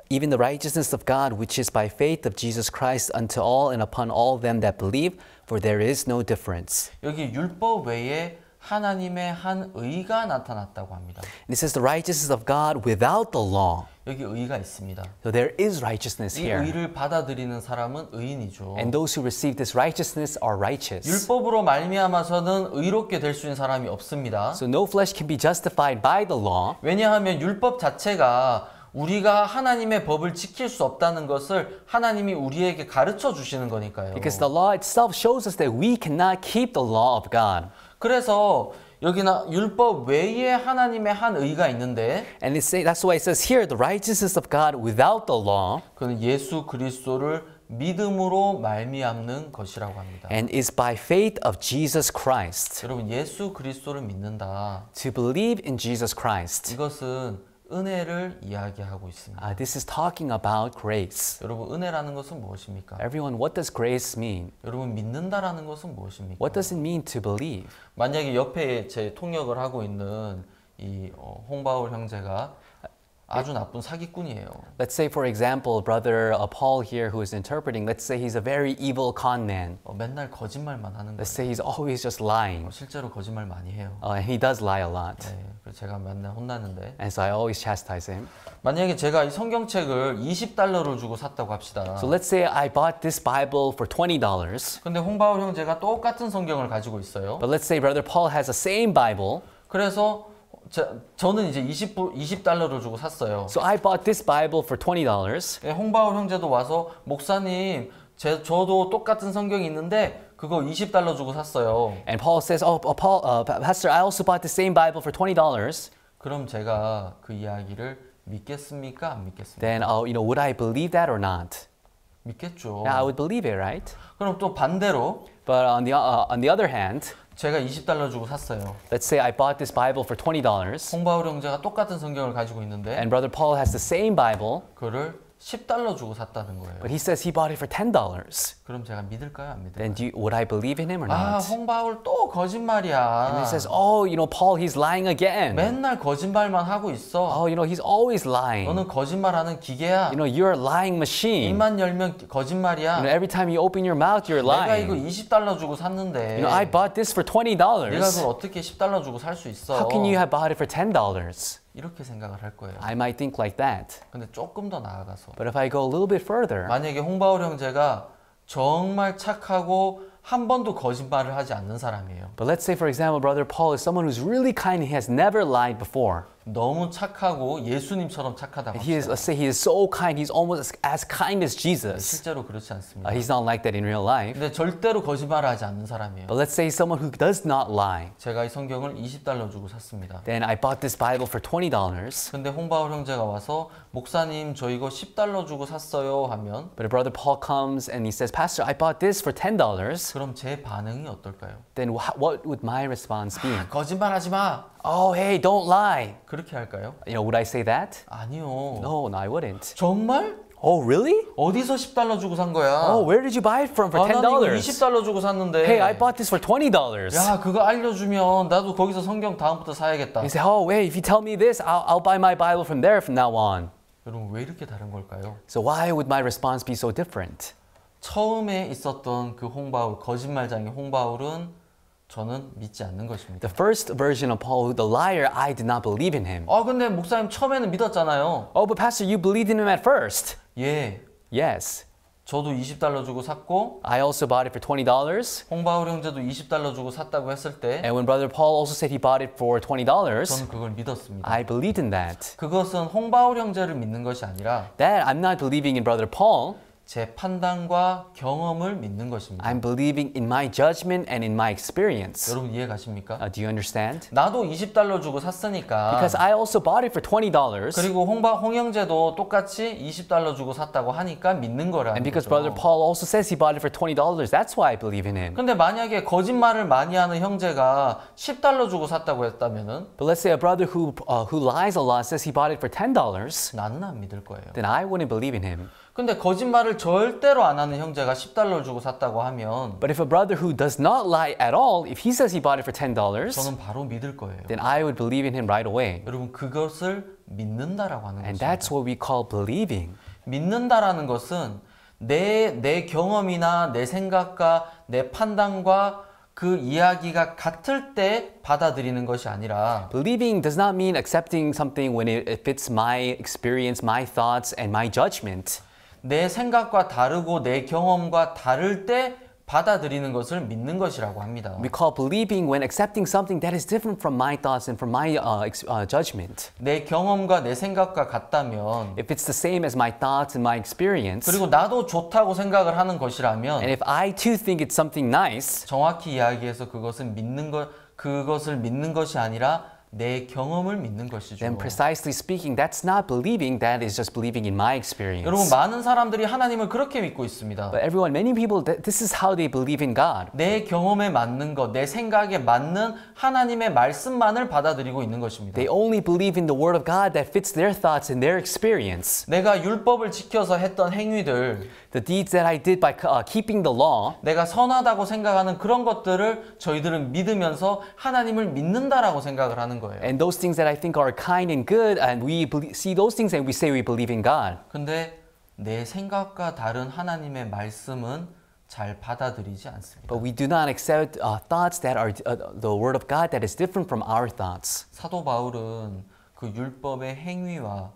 Even the righteousness of God, which is by faith of Jesus Christ unto all and upon all them that believe, for there is no difference. 여기 율법 외에 하나님의 한 의가 나타났다고 합니다. And it says the righteousness of God without the law. 여기 의가 있습니다. So there is righteousness 이 here. 의를 받아들이는 사람은 의인이죠. And those who receive this righteousness are righteous. 율법으로 말미암아서는 의롭게 될 수 있는 사람이 없습니다. So no flesh can be justified by the law. 왜냐하면 율법 자체가 우리가 하나님의 법을 지킬 수 없다는 것을 하나님이 우리에게 가르쳐 주시는 거니까요. Because the law itself shows us that we cannot keep the law of God. 그래서 여기나 율법 외에 하나님의 한 의가 있는데 And that's why it says here, the righteousness of God without the law, 그는 예수 그리스도를 믿음으로 말미암는 것이라고 합니다. and is by faith of Jesus Christ. 여러분 예수 그리스도를 믿는다. To believe in Jesus Christ. 이것은 은혜를 이야기하고 있습니다. This is talking about grace. 여러분 은혜라는 것은 무엇입니까? Everyone, what does grace mean? 여러분 믿는다라는 것은 무엇입니까? What does it mean to believe? 만약에 옆에 제 통역을 하고 있는 이 홍바울 형제가 아주 나쁜 사기꾼이에요. Let's say, for example, brother Paul here who is interpreting, let's say he's a very evil con man. 맨날 거짓말만 하는 Let's 거예요. say he's always just lying. 실제로 거짓말 많이 해요. And he does lie a lot. 네, 그래서 제가 맨날 혼나는데 And so I always chastise him. 만약에 제가 이 성경책을 $20를 주고 샀다고 합시다. So let's say I bought this Bible for $20. 근데 홍바울 형제가 똑같은 성경을 가지고 있어요. But let's say brother Paul has the same Bible. 그래서 저는 이제 $20를 주고 샀어요. So I bought this Bible for $20. 네, 홍바울 형제도 와서 목사님 저도 똑같은 성경이 있는데 그거 $20 주고 샀어요. And Paul says, Pastor, I also bought the same Bible for $20. 그럼 제가 그 이야기를 믿겠습니까? 안 믿겠습니까? Then, would I believe that or not? 믿겠죠. Yeah, I would believe it, right? 그럼 또 반대로 But on the other hand, 제가 $20 주고 샀어요. let's say I bought this Bible for $20. 홍바울 형제가 똑같은 성경을 가지고 있는데 And brother Paul has the same Bible, 그거를 $10 주고 샀다는 거예요. but he says he bought it for $10. 그럼 제가 믿을까요? 안 믿을까요? Then would I believe in him or 아, not? 홍바울 또 거짓말이야. And he says, Paul, he's lying again. 맨날 거짓말만 하고 있어. He's always lying. 너는 거짓말하는 기계야. You're a lying machine. 입만 열면 거짓말이야. Every time you open your mouth, you're 내가 이거 lying. $20 주고 샀는데 I bought this for $20. 네가 그걸 어떻게 $10 주고 살 수 있어? How can you have bought it for $10? 이렇게 생각을 할 거예요. I might think like that. 근데 조금 더 나아가서 But if I go a little bit further, 만약에 홍바울 형제가 정말 착하고 한 번도 거짓말을 하지 않는 사람이에요. but let's say, for example, Brother Paul is someone who's really kind and he has never lied before. 너무 착하고 예수님처럼 착하다고 And he is, 합시다. let's say he is so kind, he's almost as kind as Jesus. 실제로 그렇지 않습니다. He's not like that in real life. 근데 절대로 거짓말을 하지 않는 사람이에요. But let's say someone who does not lie. 제가 이 성경을 $20 주고 샀습니다. Then I bought this Bible for $20. 근데 홍바울 형제가 와서 목사님 저 이거 $10 주고 샀어요 하면 But if Brother Paul comes and he says, Pastor, I bought this for $10. 그럼 제 반응이 어떨까요? Then what would my response be? 거짓말하지 마. Oh, hey, don't lie. 그렇게 할까요? You know, would I say that? 아니요. No, I wouldn't. 정말? Oh, really? 어디서 $10 주고 산 거야? Oh, where did you buy it from for 나는 이거 $10? $20 주고 샀는데. Hey, I bought this for $20. 야, 그거 알려주면 나도 거기서 성경 다음부터 사야겠다. You say, oh, wait, if you tell me this, I'll buy my Bible from there from now on. 여러분 왜 이렇게 다른 걸까요? So why would my response be so different? 처음에 있었던 그 홍바울, 거짓말장의 홍바울은 저는 믿지 않는 것입니다. The first version of Paul, the liar, I did not believe in him. 근데 목사님 처음에는 믿었잖아요. Oh, but Pastor, you believed in him at first. 예, Yes. 저도 $20 주고 샀고 I also bought it for $20. 홍바울 형제도 $20 주고 샀다고 했을 때 And when Brother Paul also said he bought it for $20, 저는 그걸 믿었습니다. I believed in that. 그것은 홍바울 형제를 믿는 것이 아니라 That I'm not believing in Brother Paul. 제 판단과 경험을 믿는 것입니다. I'm believing in my judgment and in my experience. 여러분 이해 가십니까? Do you understand? 나도 $20 주고 샀으니까 Because I also bought it for $20. 그리고 홍 형제도 똑같이 $20 주고 샀다고 하니까 믿는 거라는 And because 거죠. Brother Paul also says he bought it for $20, that's why I believe in him. 근데 만약에 거짓말을 많이 하는 형제가 $10 주고 샀다고 했다면은 But let's say a brother who lies a lot says he bought it for $10, 나는 안 믿을 거예요. then I wouldn't believe in him. 근데 거짓말을 절대로 안 하는 형제가 $10 주고 샀다고 하면 But if a brother who does not lie at all, if he says he bought it for $10, 저는 바로 믿을 거예요. then I would believe in him right away. 여러분 그것을 믿는다라고 하는 And 것입니다. that's what we call believing. 믿는다라는 것은 내 경험이나 내 생각과 내 판단과 그 이야기가 같을 때 받아들이는 것이 아니라 Believing does not mean accepting something when it fits my experience, my thoughts, and my judgment. 내 생각과 다르고 내 경험과 다를 때 받아들이는 것을 믿는 것이라고 합니다. We call believing when accepting something that is different from my thoughts and from my judgment. 내 경험과 내 생각과 같다면 If it's the same as my thoughts and my experience, 그리고 나도 좋다고 생각을 하는 것이라면 and if I too think it's something nice, 정확히 이야기해서 그것을 믿는 것이 아니라 내 경험을 믿는 것이죠. then precisely speaking, that's not believing, that is just believing in my experience. 여러분 많은 사람들이 하나님을 그렇게 믿고 있습니다. But everyone, many people, this is how they believe in God. 내 경험에 맞는 것, 내 생각에 맞는 하나님의 말씀만을 받아들이고 있는 것입니다. They only believe in the Word of God that fits their thoughts and their experience. 내가 율법을 지켜서 했던 행위들, The deeds that I did by keeping the law, 내가 선하다고 생각하는 그런 것들을 저희들은 믿으면서 하나님을 믿는다라고 생각을 하는 거예요. and those things that I think are kind and good, and we see those things and we say we believe in God. 근데 내 생각과 다른 하나님의 말씀은 잘 받아들이지 않습니다. But we do not accept thoughts that are the Word of God that is different from our thoughts. 사도 바울은 그 율법의 행위와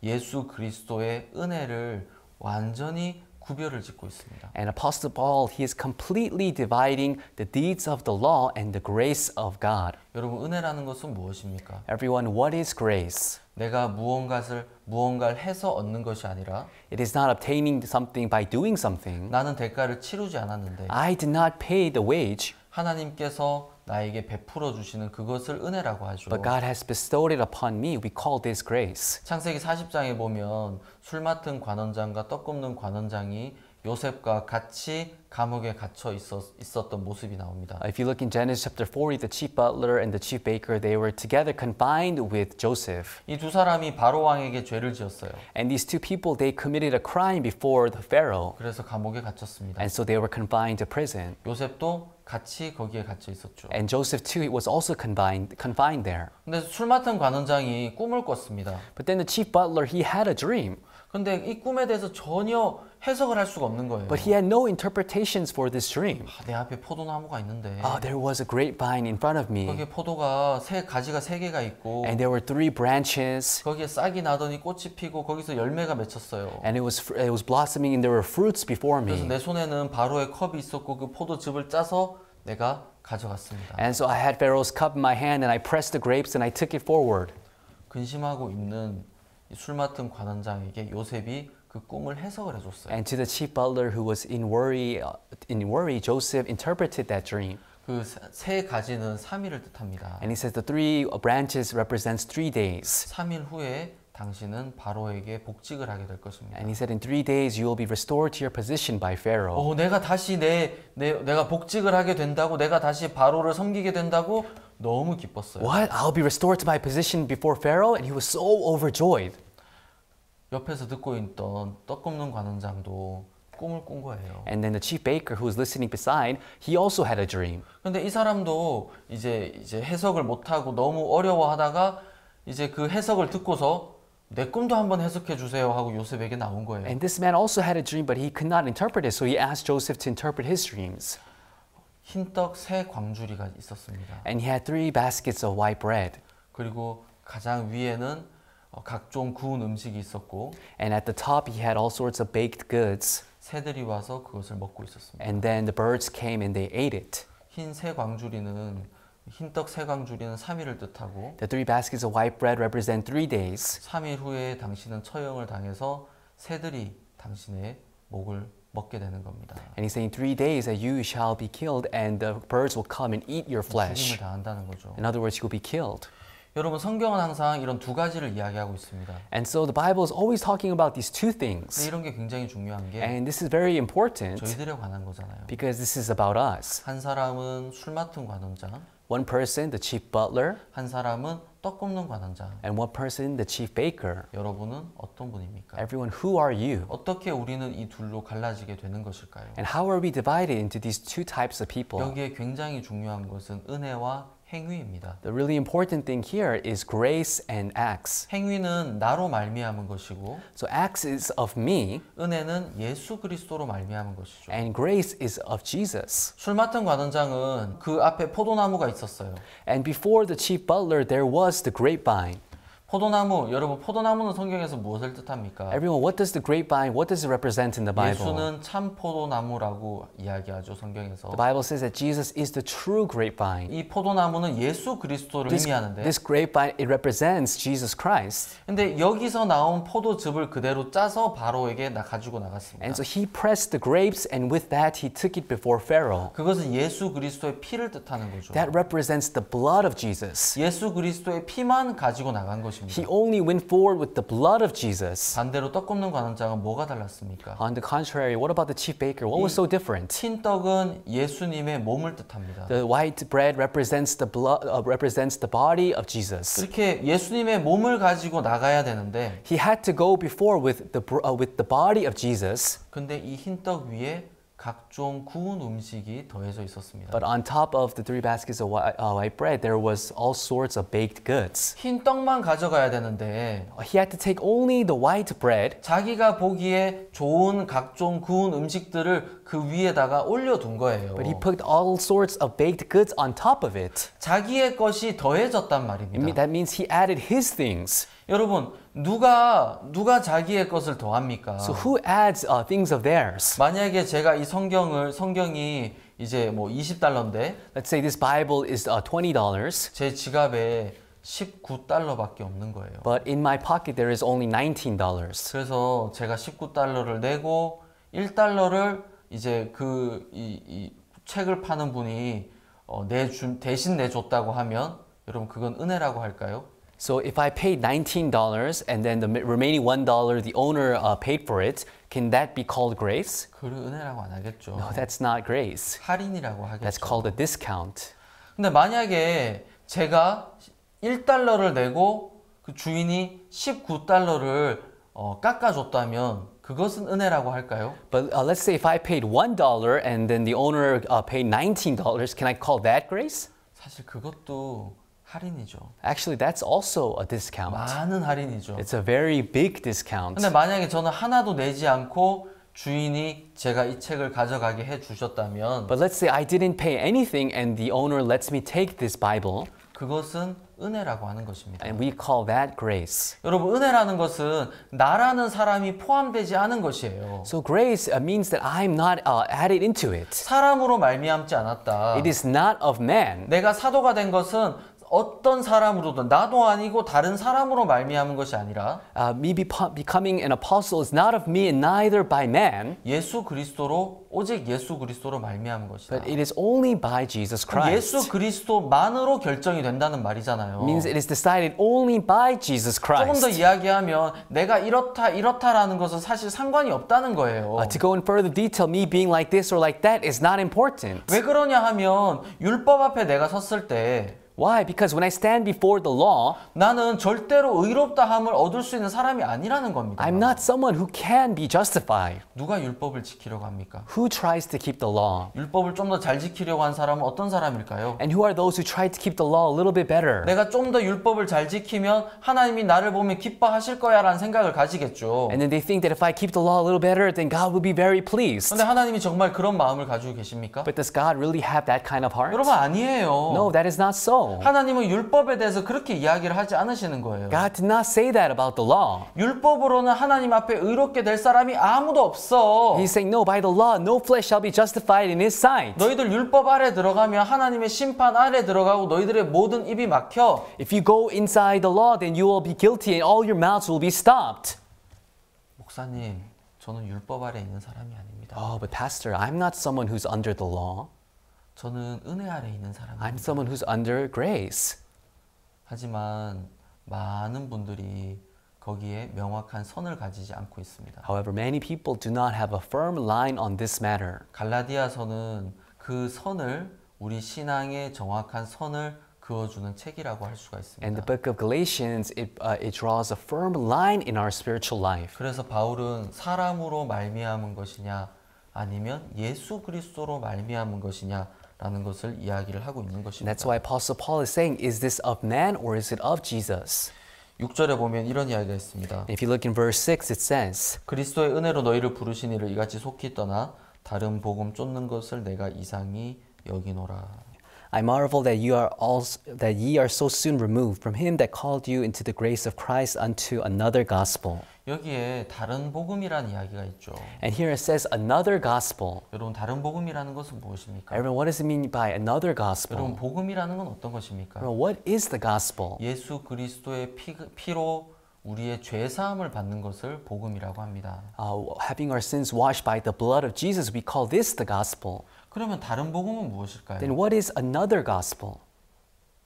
예수 그리스도의 은혜를 완전히 구별을 짓고 있습니다. And Apostle Paul, he is completely dividing the deeds of the law and the grace of God. 여러분 은혜라는 것은 무엇입니까? Everyone, what is grace? 내가 무언가를 해서 얻는 것이 아니라 It is not obtaining something by doing something. 나는 대가를 치르지 않았는데 I did not pay the wage, 하나님께서 나에게 베풀어 주시는 그것을 은혜라고 하죠. but God has bestowed it upon me. We call this grace. 창세기 40장에 보면 술 맡은 관원장과 떡 굽는 관원장이 요셉과 같이 감옥에 갇혀 있었던 모습이 나옵니다. If you look in Genesis chapter 40, the chief butler and the chief baker, they were together confined with Joseph. 이 두 사람이 바로 왕에게 죄를 지었어요. And these two people, they committed a crime before the Pharaoh. 그래서 감옥에 갇혔습니다. And so they were confined to prison. 요셉도 같이 거기에 갇혀 있었죠. And Joseph too was also confined there. 근데 술 맡은 관원장이 꿈을 꿨습니다. But then the chief butler, he had a dream. 근데 이 꿈에 대해서 전혀 해석을 할 수가 없는 거예요. But he had no interpretations for this dream. 내 앞에 포도나무가 있는데 There was a grapevine in front of me, 거기에 포도가 가지가 세 개가 있고 and there were 3 branches, 거기에 싹이 나더니 꽃이 피고 거기서 열매가 맺혔어요. and it was blossoming, and there were fruits before 그래서 me. 내 손에는 바로의 컵이 있었고 그 포도즙을 짜서 내가 가져갔습니다. And so I had Pharaoh's cup in my hand, and I pressed the grapes, and I took it forward. 근심하고 있는 이 술 맡은 관원장에게 요셉이 그 꿈을 해석을 해줬어요. And to the chief butler who was in worry, Joseph interpreted that dream. 그 세 가지는 3일을 뜻합니다. And he says the 3 branches represents 3 days. 3일 후에 당신은 바로에게 복직을 하게 될 것입니다. And he said in 3 days you will be restored to your position by Pharaoh. 내가 다시 내가 복직을 하게 된다고, 내가 다시 바로를 섬기게 된다고 너무 기뻤어요. What? I'll be restored to my position before Pharaoh? And he was so overjoyed. 옆에서 듣고 있던 떡 굽는 관원장도 꿈을 꾼 거예요. And then the chief baker who was listening beside, he also had a dream. 근데 이 사람도 이제 해석을 못 하고 너무 어려워하다가 이제 그 해석을 듣고서 내 꿈도 한번 해석해 주세요 하고 요셉에게 나온 거예요. And this man also had a dream, but he could not interpret it, so he asked Joseph to interpret his dreams. 흰떡 세 광주리가 있었습니다. And he had 3 baskets of white bread. 그리고 가장 위에는 각종 구운 음식이 있었고 And at the top he had all sorts of baked goods. 새들이 와서 그것을 먹고 있었습니다. And then the birds came and they ate it. 흰 세 광주리는 흰떡 세 광주리는 3일을 뜻하고 The 3 baskets of white bread represent 3 days. 3일 후에 당신은 처형을 당해서 새들이 당신의 목을 먹게 되는 겁니다. And he's saying 3 days that you shall be killed and the birds will come and eat your flesh. 죽임을 당한다는 거죠. In other words, you will be killed. 여러분 성경은 항상 이런 두 가지를 이야기하고 있습니다. And so the Bible is always talking about these 2 근데 things. 이런 게 굉장히 중요한 게 And this is very important 저희들에 관한 거잖아요. because this is about us. 한 사람은 술 맡은 관원장, One person, the chief butler, 한 사람은 떡 굽는 관원장. and one person, the chief baker. 여러분은 어떤 분입니까? Everyone, who are you? 어떻게 우리는 이 둘로 갈라지게 되는 것일까요? And how are we divided into these 2 types of people? 여기에 굉장히 중요한 것은 은혜와 행위입니다. The really important thing here is grace and acts. 행위는 나로 말미암은 것이고 So acts is of me, 은혜는 예수 그리스도로 말미암은 것이죠. and grace is of Jesus. 술 맡은 관원장은 그 앞에 포도나무가 있었어요. And before the chief butler, there was the grapevine. 포도나무, 여러분 포도나무는 성경에서 무엇을 뜻합니까? Everyone, what does the grapevine, what does it represent in the Bible? 예수는 참 포도나무라고 이야기하죠, 성경에서. The Bible says that Jesus is the true grapevine. 이 포도나무는 예수 그리스도를 의미하는데 This grapevine, it represents Jesus Christ. 근데 여기서 나온 포도즙을 그대로 짜서 바로에게 가지고 나갔습니다. And so he pressed the grapes, and with that he took it before Pharaoh. 그것은 예수 그리스도의 피를 뜻하는 거죠. That represents the blood of Jesus. 예수 그리스도의 피만 가지고 나간 것입니다. He only went forward with the blood of Jesus. 반대로 떡 굽는 관원장은 뭐가 달랐습니까? On the contrary, what about the chief baker? What was so different? 흰떡은 예수님의 몸을 뜻합니다. The white bread represents the blood, represents the body of Jesus. 이렇게 예수님의 몸을 가지고 나가야 되는데 He had to go before with the body of Jesus. 근데 이 흰떡 위에 각종 구운 음식이 더해져 있었습니다. But on top of the 3 baskets of white bread, there was all sorts of baked goods. 흰 떡만 가져가야 되는데 He had to take only the white bread, 자기가 보기에 좋은 각종 구운 음식들을 그 위에다가 올려둔 거예요. but he put all sorts of baked goods on top of it. 자기의 것이 더해졌단 말입니다. That means he added his things. 여러분 누가 자기의 것을 더합니까? So who adds things of theirs? 만약에 제가 이 성경이 이제 뭐 $20인데 Let's say this Bible is $20, 제 지갑에 $19밖에 없는 거예요. but in my pocket there is only $19. 그래서 제가 $19를 내고 $1를 이제 이 책을 파는 분이 대신 내줬다고 하면 여러분 그건 은혜라고 할까요? So if I paid $19 and then the remaining $1 the owner paid for it, can that be called grace? 그를 은혜라고 안 하겠죠. No, that's not grace. 할인이라고 That's 하겠죠. called a discount. 근데 만약에 제가 $1를 내고 그 주인이 $19를 깎아줬다면 그것은 은혜라고 할까요? But let's say if I paid $1 and then the owner paid $19, can I call that grace? 사실 그것도 할인이죠. Actually, that's also a discount. 많은 할인이죠. It's a very big discount. 근데 만약에 저는 하나도 내지 않고 주인이 제가 이 책을 가져가게 해 주셨다면 But let's say I didn't pay anything and the owner lets me take this Bible, 그것은 은혜라고 하는 것입니다. and we call that grace. 여러분, 은혜라는 것은 나라는 사람이 포함되지 않은 것이에요. So grace means that I'm not added into it. 사람으로 말미암지 않았다. It is not of man. 내가 사도가 된 것은 어떤 사람으로든 나도 아니고 다른 사람으로 말미암은 것이 아니라 Me becoming an apostle is not of me and neither by man, 예수 그리스도로 오직 예수 그리스도로 말미암은 것이다. but it is only by Jesus 예수 Christ. 그리스도만으로 결정이 된다는 말이잖아요. Means it is decided only by Jesus 조금 더 Christ. 이야기하면 내가 이렇다라는 것은 사실 상관이 없다는 거예요. To go in further detail, me being like this or like that is not important. 왜 그러냐 하면 율법 앞에 내가 섰을 때 Why? Because when I stand before the law, 나는 절대로 의롭다함을 얻을 수 있는 사람이 아니라는 겁니다. I'm not someone who can be justified. 누가 율법을 지키려고 합니까? Who tries to keep the law? 율법을 좀 더 잘 지키려고 한 사람은 어떤 사람일까요? And who are those who try to keep the law a little bit better? 내가 좀 더 율법을 잘 지키면 하나님이 나를 보면 기뻐하실 거야 라는 생각을 가지겠죠. And then they think that if I keep the law a little better, then God will be very pleased. 근데 하나님이 정말 그런 마음을 가지고 계십니까? But does God really have that kind of heart? 여러분, 아니에요. No, that is not so. 하나님은 율법에 대해서 그렇게 이야기를 하지 않으시는 거예요. God did not say that about the law. 율법으로는 하나님 앞에 의롭게 될 사람이 아무도 없어. He's saying, no, by the law, no flesh shall be justified in his sight. 너희들 율법 아래 들어가면 하나님의 심판 아래 들어가고 너희들의 모든 입이 막혀. If you go inside the law, then you will be guilty and all your mouths will be stopped. 목사님, 저는 율법 아래 있는 사람이 아닙니다. Oh, but pastor, I'm not someone who's under the law. 저는 은혜 아래 있는 사람입니다. I'm someone who's under grace. 하지만 많은 분들이 거기에 명확한 선을 가지지 않고 있습니다. However, many people do not have a firm line on this matter. 갈라디아서는 그 선을 우리 신앙의 정확한 선을 그어주는 책이라고 할 수가 And 있습니다. the book of Galatians, it draws a firm line in our spiritual life. 그래서 바울은 사람으로 말미암은 것이냐 아니면 예수 그리스도로 말미암은 것이냐 라는 것을 이야기를 하고 있는 And 것입니다. that's why Apostle Paul is saying, is this of man or is it of Jesus? 6절에 보면 이런 이야기가 있습니다. And if you look in verse 6, it says, 그리스도의 은혜로 너희를 부르신 이를 이같이 속히 떠나 다른 복음 쫓는 것을 내가 이상히 여기노라. I marvel that ye are so soon removed from him that called you into the grace of Christ unto another gospel. 여기에 다른 복음이라는 이야기가 있죠. And here it says another gospel. 여러분, 다른 복음이라는 것은 무엇입니까? Everyone, what does it mean by another 여러분, gospel? 복음이라는 건 어떤 것입니까? Everyone, what is the gospel? 예수 그리스도의 피로 우리의 죄 사함을 받는 것을 복음이라고 합니다. Having our sins washed by the blood of Jesus, we call this the gospel. 그러면 다른 복음은 무엇일까요? Then what is another gospel?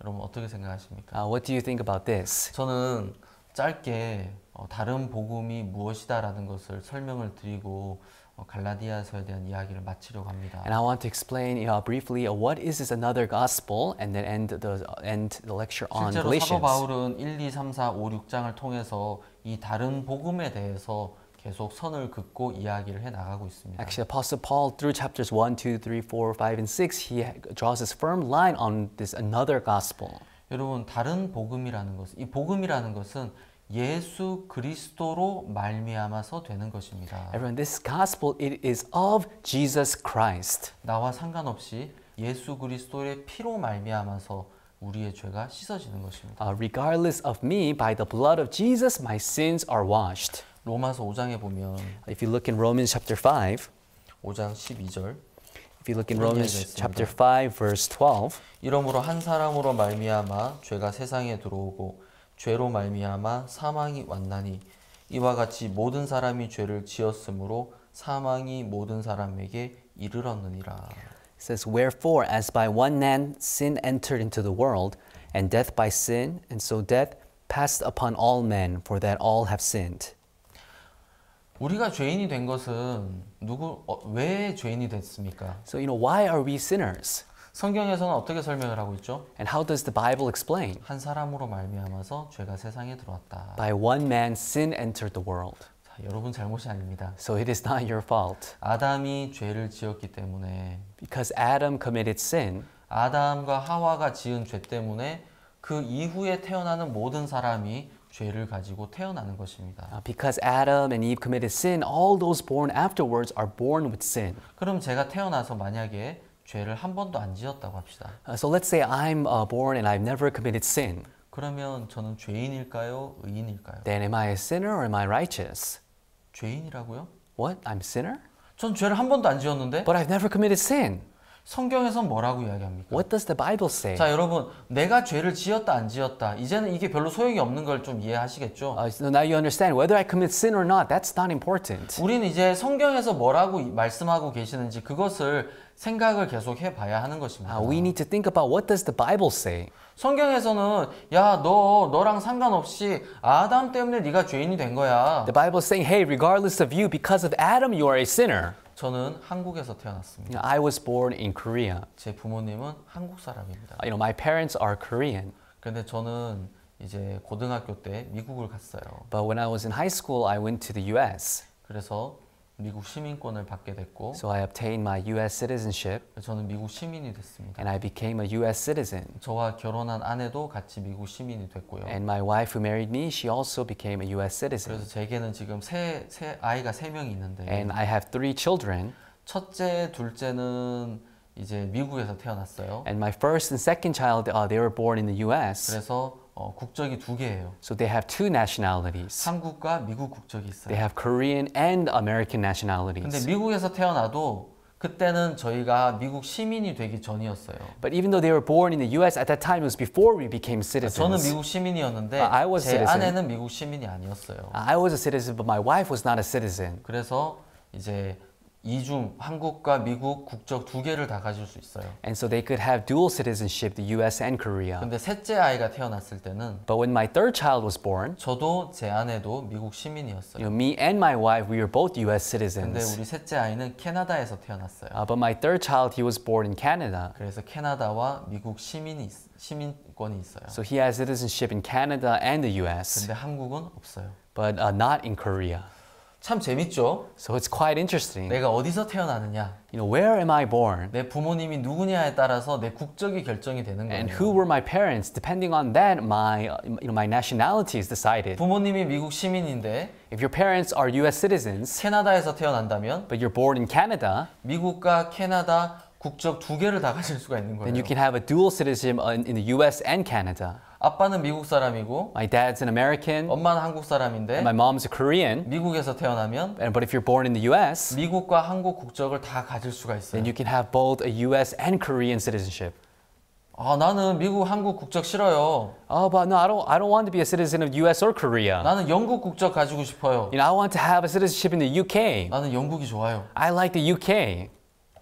여러분, 어떻게 생각하십니까? What do you think about this? 저는 짧게 다른 복음이 무엇이다라는 것을 설명을 드리고 갈라디아서에 대한 이야기를 마치려고 합니다. And I want to explain briefly what is this another gospel and then end the lecture on 실제로 사도 Galatians. 바울은 1, 2, 3, 4, 5, 6장을 통해서 이 다른 복음에 대해서 계속 선을 긋고 이야기를 해 나가고 있습니다. Actually, Apostle Paul, through chapters 1, 2, 3, 4, 5, and 6, he draws his firm line on this another gospel. 여러분, 다른 복음이라는 것은, 이 복음이라는 것은 예수 그리스도로 말미암아서 되는 것입니다. Everyone, this gospel, it is of Jesus Christ. 나와 상관없이 예수 그리스도의 피로 말미암아서 우리의 죄가 씻어지는 것입니다. Regardless of me, by the blood of Jesus, my sins are washed. 로마서 5장에 보면 If you look in Romans chapter 5, 5장 12절 if you look in 그런 Romans 이야기가 있습니다. chapter 5, verse 12, 이러므로 한 사람으로 말미암아 죄가 세상에 들어오고 죄로 말미암아 사망이 왔나니 이와 같이 모든 사람이 죄를 지었으므로 사망이 모든 사람에게 이르렀느니라. it says, wherefore, as by one man sin entered into the world, and death by sin, and so death passed upon all men, for that all have sinned. 우리가 죄인이 된 것은 왜 죄인이 됐습니까? So, why are we sinners? 성경에서는 어떻게 설명을 하고 있죠? And how does the Bible explain? 한 사람으로 말미암아서 죄가 세상에 들어왔다. By one man sin entered the world. 자, 여러분 잘못이 아닙니다. So it is not your fault. 아담이 죄를 지었기 때문에 Because Adam committed sin, 아담과 하와가 지은 죄 때문에 그 이후에 태어나는 모든 사람이 죄를 가지고 태어나는 것입니다. Because Adam and Eve committed sin, all those born afterwards are born with sin. 그럼 제가 태어나서 만약에 죄를 한 번도 안 지었다고 합시다. So let's say I'm born and I've never committed sin. 그러면 저는 죄인일까요? 의인일까요? Then am I a sinner or am I righteous? 죄인이라고요? What? I'm a sinner? 전 죄를 한 번도 안 지었는데 But I've never committed sin. 성경에선 뭐라고 이야기합니까? What does the Bible say? 자, 여러분, 내가 죄를 지었다 안 지었다. 이제는 이게 별로 소용이 없는 걸 좀 이해하시겠죠? So now you understand whether I commit sin or not. That's not important. 우리는 이제 성경에서 뭐라고 말씀하고 계시는지 그것을 생각을 계속 해봐야 하는 것입니다. We need to think about what does the Bible say. 성경에서는 야, 너랑 상관없이 아담 때문에 네가 죄인이 된 거야. The Bible is saying, hey, regardless of you, because of Adam, you are a sinner. 저는 한국에서 태어났습니다. I was born in Korea. 제 부모님은 한국 사람입니다. My parents are Korean. 근데 저는 이제 고등학교 때 미국을 갔어요. But when I was in high school, I went to the U.S. 그래서 미국 시민권을 받게 됐고 So I obtained my U.S. citizenship 저는 미국 시민이 됐습니다. and I became a U.S. citizen. 저와 결혼한 아내도 같이 미국 시민이 됐고요. And my wife who married me, she also became a U.S. citizen. 그래서 제게는 지금 아이가 3명이 있는데 And I have 3 children. 첫째, 둘째는 이제 미국에서 태어났어요. And my first and second child, they were born in the U.S. 그래서 국적이 2개예요. So they have 2 nationalities. 한국과 미국 국적이 있어요. They have Korean and American 근데 nationalities. 미국에서 태어나도 그때는 저희가 미국 시민이 되기 전이었어요. But even though they were born in the U.S. at that time, it was before we became 저는 citizens. 미국 시민이었는데 I was 제 citizen. 아내는 미국 시민이 아니었어요. I was a citizen, but my wife was not a citizen. 그래서 이제 이중 한국과 미국 국적 2개를 다 가질 수 있어요. And so they could have dual citizenship, the U.S. and Korea. 근데 셋째 아이가 태어났을 때는 But when my third child was born, 저도 제 아내도 미국 시민이었어요. me and my wife, we were both U.S. 근데 citizens. 우리 셋째 아이는 캐나다에서 태어났어요. But my third child, he was born in Canada. 그래서 캐나다와 미국 시민권이 있어요. So he has citizenship in Canada and the U.S., 근데 한국은 없어요. but not in Korea. 참 재밌죠? So it's quite interesting. 내가 어디서 태어나느냐, Where am I born? 내 부모님이 누구냐에 따라서 내 국적이 결정이 되는 And 거예요. who were my parents? Depending on that, my nationality is decided. 부모님이 미국 시민인데 If your parents are U.S. citizens, 캐나다에서 태어난다면 but you're born in Canada, 미국과 캐나다 국적 2개를 다 가질 수가 있는 then 거예요. you can have a dual citizenship in the U.S. and Canada. 아빠는 미국 사람이고 My dad's an American, 엄마는 한국 사람인데 and my mom's a Korean. 미국에서 태어나면 But if you're born in the U.S., 미국과 한국 국적을 다 가질 수가 있어요. then you can have both a U.S. and Korean citizenship. 아, 나는 미국 한국 국적 싫어요. Oh, but no, I don't want to be a citizen of U.S. or Korea. 나는 영국 국적 가지고 싶어요. I want to have a citizenship in the UK. 나는 영국이 좋아요. I like the UK.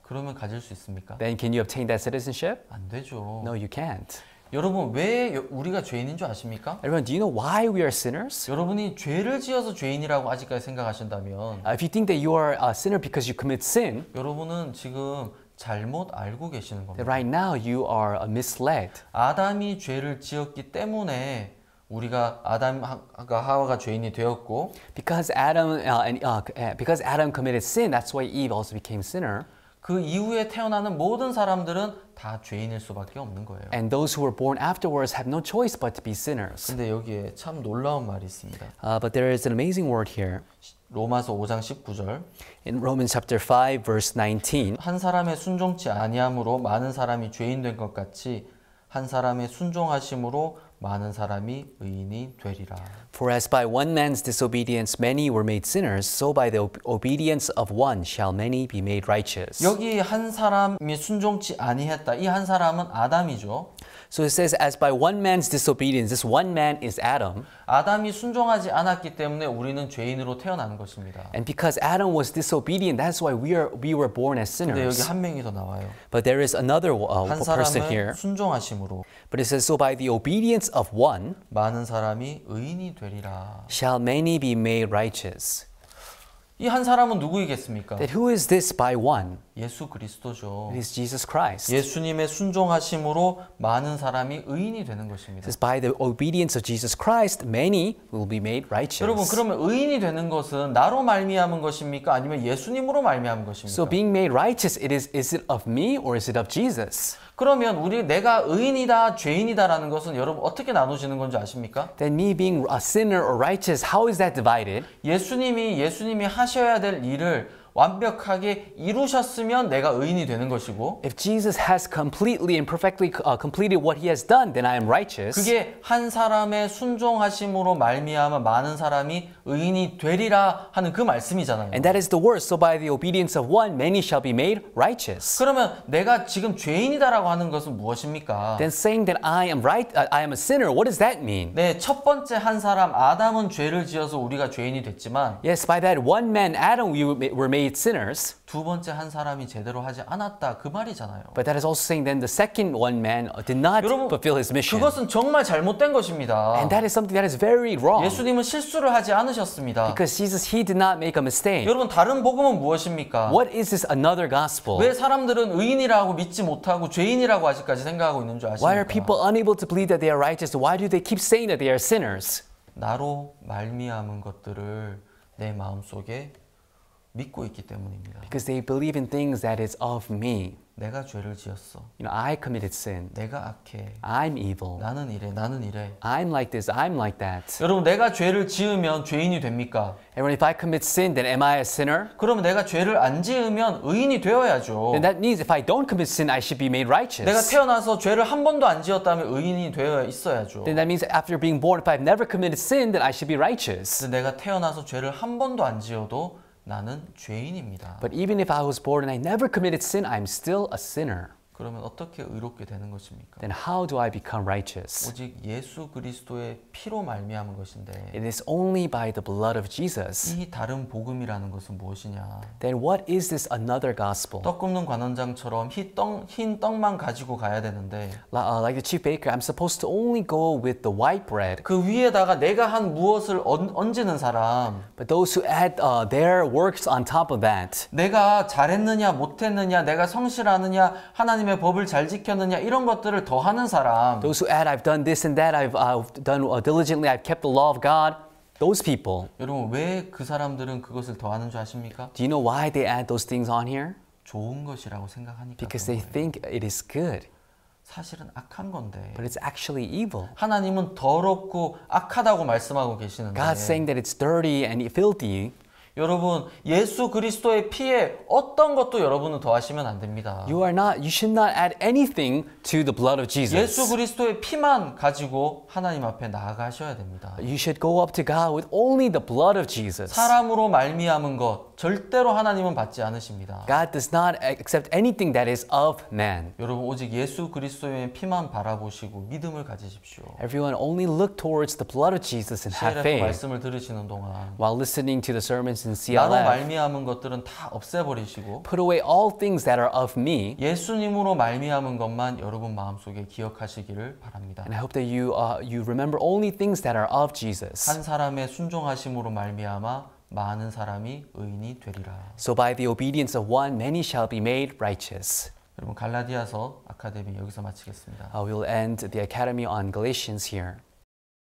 그러면 가질 수 있습니까? Then can you obtain that citizenship? 안 되죠. No, you can't. 여러분, 왜 우리가 죄인인 줄 아십니까? Everyone, do you know why we are sinners? 여러분이 죄를 지어서 죄인이라고 아직까지 생각하신다면 If you think that you are a sinner because you commit sin, 여러분은 지금 잘못 알고 계시는 then 겁니다. right now you are misled. 아담이 죄를 지었기 때문에 우리가 아담과 하와가 죄인이 되었고 Because because Adam committed sin, that's why Eve also became sinner. 그 이후에 태어나는 모든 사람들은 다 죄인일 수밖에 없는 거예요. And those who were born afterwards have no choice but to be sinners. 근데 여기에 참 놀라운 말이 있습니다. But there is an amazing word here. 로마서 5장 19절 In Romans chapter 5, verse 19. 한 사람의 순종치 아니함으로 많은 사람이 죄인 된 것 같이 한 사람의 순종하심으로 많은 사람이 의인이 되리라. For as by one man's disobedience many were made sinners, so by the obedience of one shall many be made righteous. 여기 한 사람이 순종치 아니했다. 이 한 사람은 아담이죠. So it says, as by one man's disobedience, this one man is Adam. 아담이 순종하지 않았기 때문에 우리는 죄인으로 태어난 것입니다. And because Adam was disobedient, that's why we were born as 근데 여기 sinners. 한 명이 더 나와요. But there is another 한 person 사람은 here. 순종하심으로 But it says, so by the obedience of one 많은 사람이 의인이 되리라. shall many be made righteous. 이 한 사람은 누구이겠습니까? That who is this by one? 예수 그리스도죠. It is Jesus Christ. 예수님의 순종하심으로 많은 사람이 의인이 되는 It 것입니다. says by the obedience of Jesus Christ, many will be made righteous. 여러분 그러면 의인이 되는 것은 나로 말미암은 것입니까? 아니면 예수님으로 말미암은 것입니까? So being made righteous, is it of me or is it of Jesus? 그러면 내가 의인이다, 죄인이다라는 것은 여러분 어떻게 나눠지는 건지 아십니까? Then me being a sinner or righteous, how is that divided? 예수님이 하셔야 될 일을 완벽하게 이루셨으면 내가 의인이 되는 것이고 If Jesus has completely and perfectly completed what he has done, then I am righteous. 그게 한 사람의 순종하심으로 말미암아 많은 사람이 의인이 되리라 하는 그 말씀이잖아요. And that is the word. So by the obedience of one, many shall be made righteous. 그러면 내가 지금 죄인이다라고 하는 것은 무엇입니까? Then saying that I am a sinner, what does that mean? 네, 첫 번째 한 사람 아담은 죄를 지어서 우리가 죄인이 됐지만 Yes, by that one man, Adam, we were made sinners. 두 번째 한 사람이 제대로 하지 않았다 그 말이잖아요. But that is also saying then the second one man did not 여러분, fulfill his mission. 그것은 정말 잘못된 것입니다. And that is something that is very wrong. 예수님은 실수를 하지 않으셨습니다. Because Jesus, he did not make a mistake. 여러분 다른 복음은 무엇입니까? What is this another gospel? 왜 사람들은 의인이라고 믿지 못하고 죄인이라고 아직까지 생각하고 있는 줄 Why are 아십니까? people unable to believe that they are righteous? Why do they keep saying that they are sinners? 나로 말미암은 것들을 내 마음속에 믿고 있기 때문입니다. Because they believe in things that is of me. 내가 죄를 지었어. You know, I committed sin. 내가 악해. I'm evil. 나는 이래. 나는 이래. I'm like this. I'm like that. 여러분 내가 죄를 지으면 죄인이 됩니까? And if I commit sin, then am I a sinner? 그러면 내가 죄를 안 지으면 의인이 되어야죠. Then that means if I don't commit sin, I should be made righteous. 내가 태어나서 죄를 한 번도 안 지었다면 의인이 되어 있어야죠. Then that means after being born, if I've never committed sin, then I should be righteous. 근데 내가 태어나서 죄를 한 번도 안 지어도 나는 죄인입니다. But even if I was born and I never committed sin, I'm still a sinner. 그러면 어떻게 의롭게 되는 것입니까? Then how do I become righteous? 오직 예수 그리스도의 피로 말미암은 것인데 It is only by the blood of Jesus. 이 다른 복음이라는 것은 무엇이냐? Then what is this another gospel? 떡 굽는 관원장처럼 흰 떡만 가지고 가야 되는데 Like the chief baker, I'm supposed to only go with the white bread. 그 위에다가 내가 한 무엇을 얹는 사람, But those who add their works on top of that, 내가 잘했느냐 못했느냐, 내가 성실하느냐, 하나님의 법을 잘 지켰느냐 이런 것들을 더하는 사람, those who add, I've done this and that, I've done diligently, I've kept the law of God, those people. 여러분 왜 그 사람들은 그것을 더하는 줄 아십니까? Do you know why they add those things on here? 좋은 것이라고 생각하니까. Because they think it is good, 사실은 악한 건데. but it's actually evil. 하나님은 더럽고 악하다고 말씀하고 계시는데 God's saying that it's dirty and filthy. 여러분 예수 그리스도의 피에 어떤 것도 여러분은 더하시면 안 됩니다. You should not add anything to the blood of Jesus. 예수 그리스도의 피만 가지고 하나님 앞에 나아가셔야 됩니다. You should go up to God with only the blood of Jesus. 사람으로 말미암은 것 절대로 하나님은 받지 않으십니다. God does not accept anything that is of man. 여러분 오직 예수 그리스도의 피만 바라보시고 믿음을 가지십시오. Everyone only look towards the blood of Jesus and have CLF faith. 말씀을 들으시는 동안 While listening to the sermons in 나로 CLF, 말미암은 것들은 다 없애버리시고 put away all things that are of me. 예수님으로 말미암은 것만 여러분 마음속에 기억하시기를 바랍니다. And I hope that you remember only things that are of Jesus. 한 사람의 순종하심으로 말미암아 많은 사람이 의인이 되리라. So by the obedience of one, many shall be made righteous. 여러분 갈라디아서 아카데미 여기서 마치겠습니다. We'll end the Academy on Galatians here.